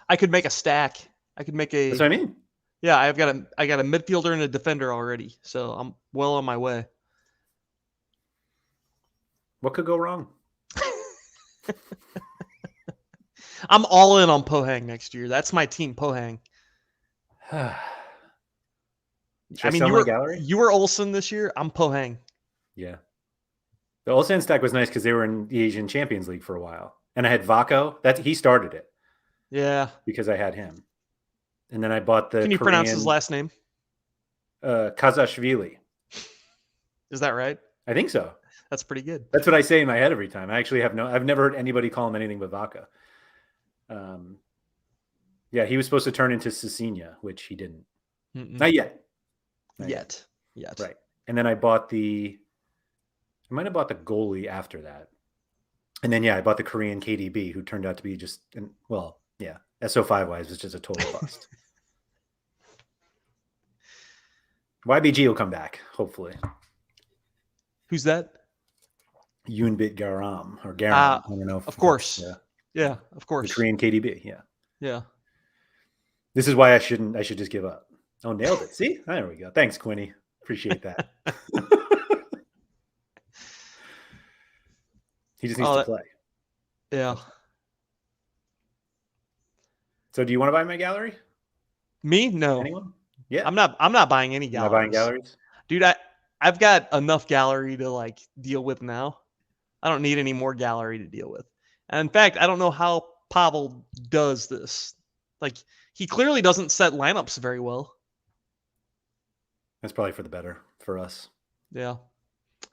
I could make a stack. I could make a. That's what I mean. Yeah, I got a midfielder and a defender already, so I'm well on my way. What could go wrong? I'm all in on Pohang next year. That's my team, Pohang. I mean, you were Olsen this year. I'm Pohang. Yeah. The Olsen stack was nice because they were in the Asian Champions League for a while. And I had Vako. He started it. Yeah. Because I had him. And then I bought the Can you pronounce his last name? Kazashvili. Is that right? I think so. That's pretty good. That's what I say in my head every time. I actually I've never heard anybody call him anything but Vaka. Yeah, he was supposed to turn into Cecilia, which he didn't. Not yet. Yet. Right. And then I might have bought the goalie after that. And then, I bought the Korean KDB, who turned out to be SO5 wise was just a total bust. YBG will come back, hopefully. Who's that? Yunbit Garam or Garam. I don't know. Of course. Yeah, of course. The Korean KDB. Yeah. Yeah. This is why I should just give up. Oh, nailed it. See? There we go. Thanks, Quinny. Appreciate that. He just needs to play. Yeah. So do you want to buy my gallery? Me? No. Anyone? Yeah. I'm not buying any galleries. Not buying galleries? Dude, I've got enough gallery to deal with now. I don't need any more gallery to deal with. And in fact, I don't know how Pavel does this. He clearly doesn't set lineups very well. That's probably for the better for us. Yeah.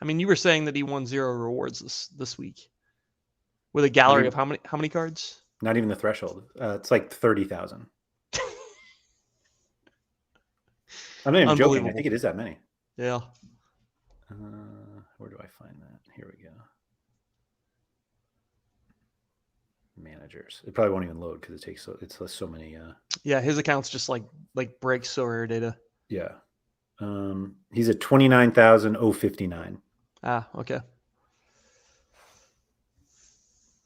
I mean, you were saying that he won 0 rewards this week with a gallery of how many cards? Not even the threshold. It's like 30,000. I'm not even joking. I think it is that many. Yeah. Where do I find that? Here we go. Managers. It probably won't even load because it takes so many. Yeah, his account's just breaks Sorare data. Yeah. He's at 29,059. Ah, okay.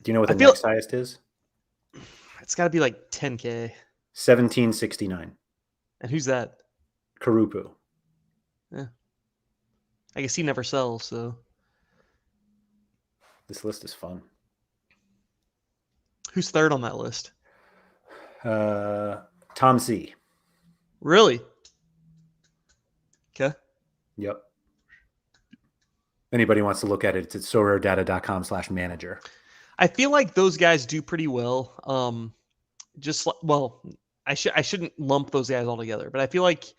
Do you know what the next highest is? It's got to be 10K. 1769. And who's that? Karupu. Yeah. I guess he never sells, so. This list is fun. Who's third on that list? Tom C. Really? Okay. Yep. Anybody wants to look at it, it's at SorareData.com/manager. I feel like those guys do pretty well. I shouldn't lump those guys all together, but I feel like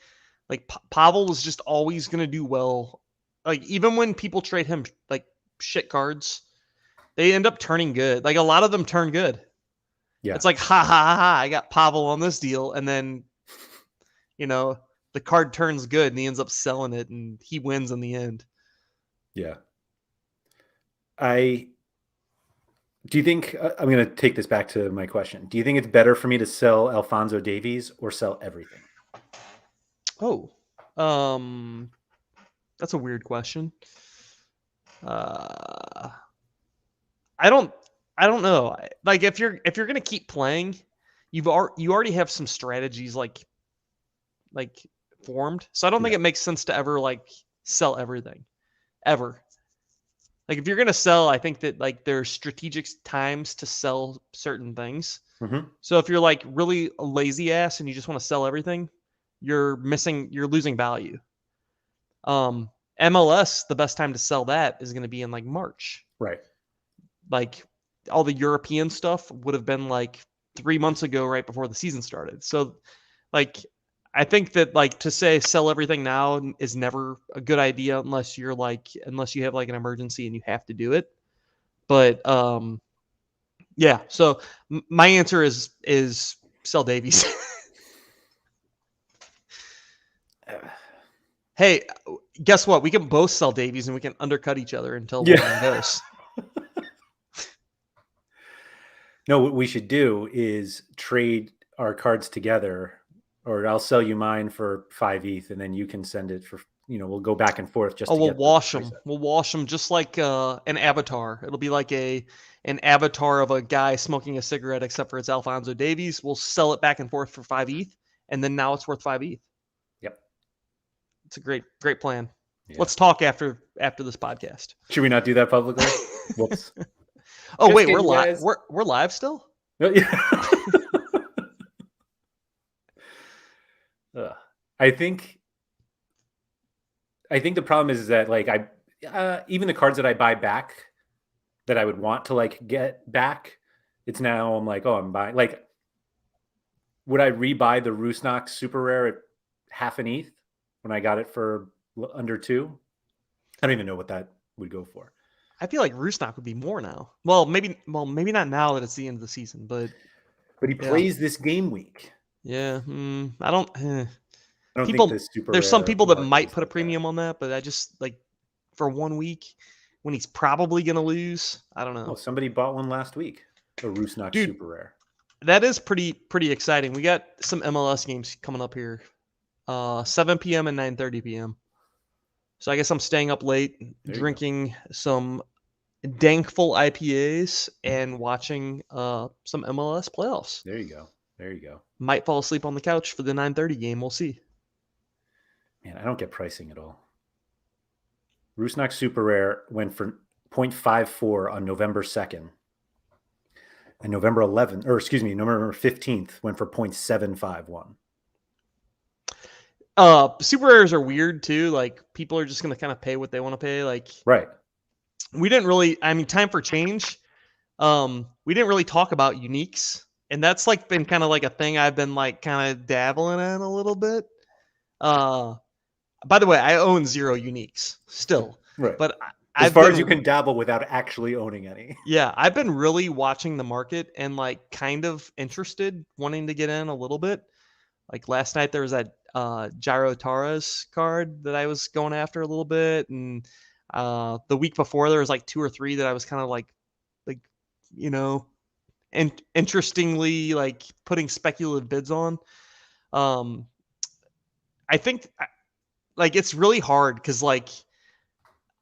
Pavel is just always going to do well. Even when people trade him shit cards, they end up turning good. A lot of them turn good. Yeah. It's ha ha ha, I got Pavel on this deal, and then the card turns good and he ends up selling it and he wins in the end. Yeah. Do you think I'm going to take this back to my question? Do you think it's better for me to sell Alphonso Davies or sell everything? Oh, that's a weird question. I don't know. If you're going to keep playing, you already have some strategies formed. So I don't think it makes sense to ever sell everything ever. If you're going to sell, I think that there's strategic times to sell certain things. Mm-hmm. So if you're really a lazy ass and you just want to sell everything, you're losing value. MLS, the best time to sell that is going to be in March. Right. All the European stuff would have been 3 months ago, right before the season started. So I think that to say sell everything now is never a good idea unless you're unless you have an emergency and you have to do it. But yeah. So my answer is sell Davies. Hey, guess what? We can both sell Davies and we can undercut each other until Yeah. one goes. No, what we should do is trade our cards together, or I'll sell you mine for 5 ETH, and then you can send it for, we'll go back and forth just to we'll get wash the them. We'll wash them just like an avatar. It'll be like an avatar of a guy smoking a cigarette, except for it's Alphonso Davies. We'll sell it back and forth for 5 ETH, and then now it's worth 5 ETH. Yep. It's a great plan. Yeah. Let's talk after this podcast. Should we not do that publicly? Whoops. Oh, wait, we're live. We're live still? Yeah. I think the problem is that like even the cards that I buy back that I would want to like get back, it's now I'm like, oh, I'm buying, like, would I rebuy the Rusnak super rare at half an ETH when I got it for under 2? I don't even know what that would go for. I feel like Rusnak would be more now. Well, maybe not now that it's the end of the season, but he plays this game week. Yeah, I don't think this super there's some rare people that might is put a premium on that, but I just like for 1 week when he's probably going to lose, I don't know. Oh, somebody bought one last week, a Rusnak super rare. That is pretty exciting. We got some MLS games coming up here, 7 p.m. and 9:30 p.m. So I guess I'm staying up late, drinking some Dankful IPAs and watching some MLS playoffs. There you go. Might fall asleep on the couch for the 9:30 game. We'll see. Man, I don't get pricing at all. Rusnak super rare went for 0.54 on November 2nd. And November 15th went for 0.751. Super rares are weird too. Like people are just going to kind of pay what they want to pay. Like, right. We didn't really, time for change. We didn't really talk about uniques, and that's like been kind of like a thing I've been like kind of dabbling in a little bit. By the way, I own 0 uniques still, right? But as far as you can dabble without actually owning any. Yeah, I've been really watching the market and like kind of interested, wanting to get in a little bit. Like last night, there was that Jairo Torres card that I was going after a little bit, and the week before there was like 2 or 3 that I was kind of like and interestingly like putting speculative bids on. I think like it's really hard because like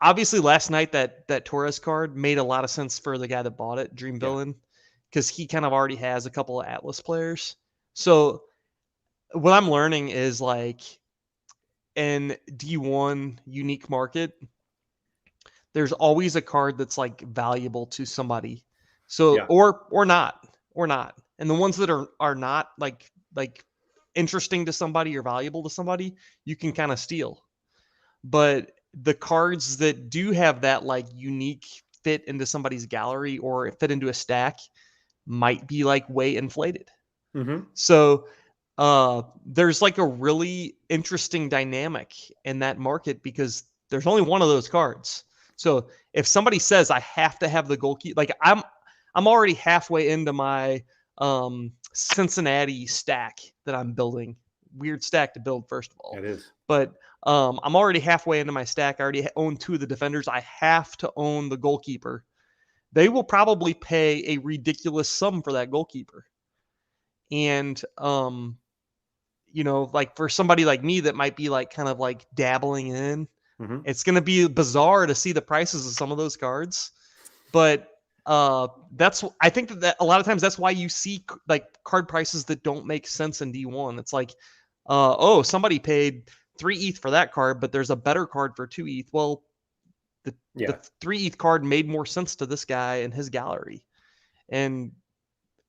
obviously last night that Torres card made a lot of sense for the guy that bought it, Dream Villain, because he kind of already has a couple of Atlas players. So what I'm learning is like in D1 unique market, there's always a card that's like valuable to somebody. So or not. And the ones that are not like interesting to somebody or valuable to somebody, you can kind of steal. But the cards that do have that like unique fit into somebody's gallery or fit into a stack might be like way inflated. Mm-hmm. So there's like a really interesting dynamic in that market because there's only one of those cards. So if somebody says I have to have the goalkeeper, like I'm already halfway into my Cincinnati stack that I'm building. Weird stack to build, first of all. It is. But I'm already halfway into my stack. I already own 2 of the defenders. I have to own the goalkeeper. They will probably pay a ridiculous sum for that goalkeeper. And like for somebody like me that might be like kind of like dabbling in, it's going to be bizarre to see the prices of some of those cards. But I think that a lot of times that's why you see like card prices that don't make sense in D1. It's like, somebody paid 3 ETH for that card, but there's a better card for 2 ETH. Well, the 3 ETH card made more sense to this guy and his gallery. And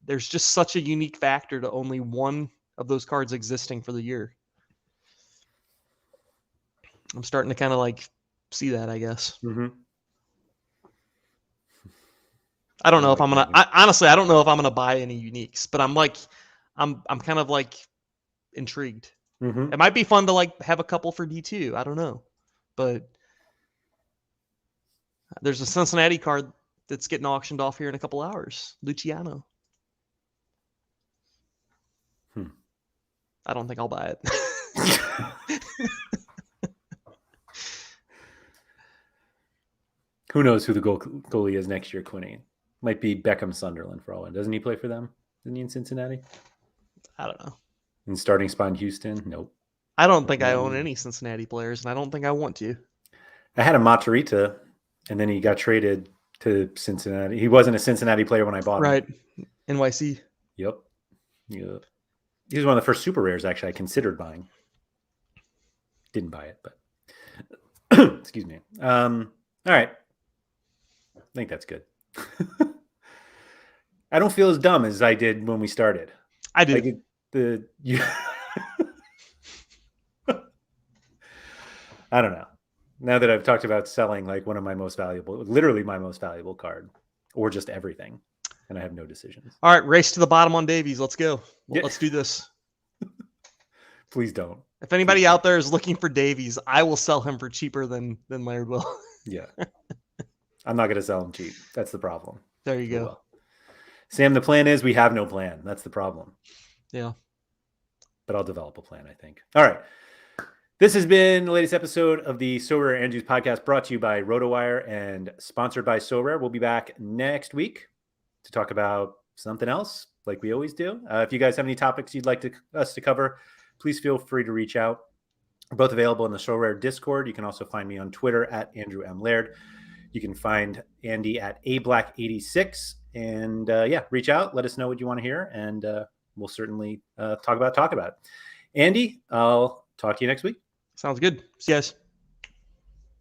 there's just such a unique factor to only one of those cards existing for the year. I'm starting to kind of like see that, I guess. Mm-hmm. I don't know if I'm gonna. Honestly, I don't know if I'm gonna buy any uniques, but I'm kind of like intrigued. Mm-hmm. It might be fun to like have a couple for D2. I don't know, but there's a Cincinnati card that's getting auctioned off here in a couple hours. Luciano. I don't think I'll buy it. Who knows who the goalie is next year, Quinny? Might be Beckham Sunderland for all I know. Doesn't he play for them? Isn't he in Cincinnati? I don't know. In starting spot in Houston? Nope. I don't think I own any Cincinnati players, and I don't think I want to. I had a Matarrita, and then he got traded to Cincinnati. He wasn't a Cincinnati player when I bought him. Right. NYC. Yep. He was one of the first super rares, actually, I considered buying. Didn't buy it, but excuse me. All right. I think that's good. I don't feel as dumb as I did when we started. I do. I don't know. Now that I've talked about selling like one of my most valuable, literally my most valuable card, or just everything, and I have no decisions. All right, race to the bottom on Davies. Let's go. Yeah. Let's do this. Please don't. If anybody out there is looking for Davies, I will sell him for cheaper than Laird will. Yeah. I'm not going to sell him cheap. That's the problem. There you go. Well, Sam, the plan is we have no plan. That's the problem. Yeah. But I'll develop a plan, I think. All right. This has been the latest episode of the SorareAndrews podcast, brought to you by RotoWire and sponsored by Sorare. We'll be back next week to talk about something else, like we always do. If you guys have any topics you'd like us to cover, please feel free to reach out. We're both available in the Sorare Discord. You can also find me on Twitter at Andrew M. Laird. You can find Andy at ablack86. And reach out. Let us know what you want to hear, and we'll certainly talk about it. Andy, I'll talk to you next week. Sounds good. See you guys.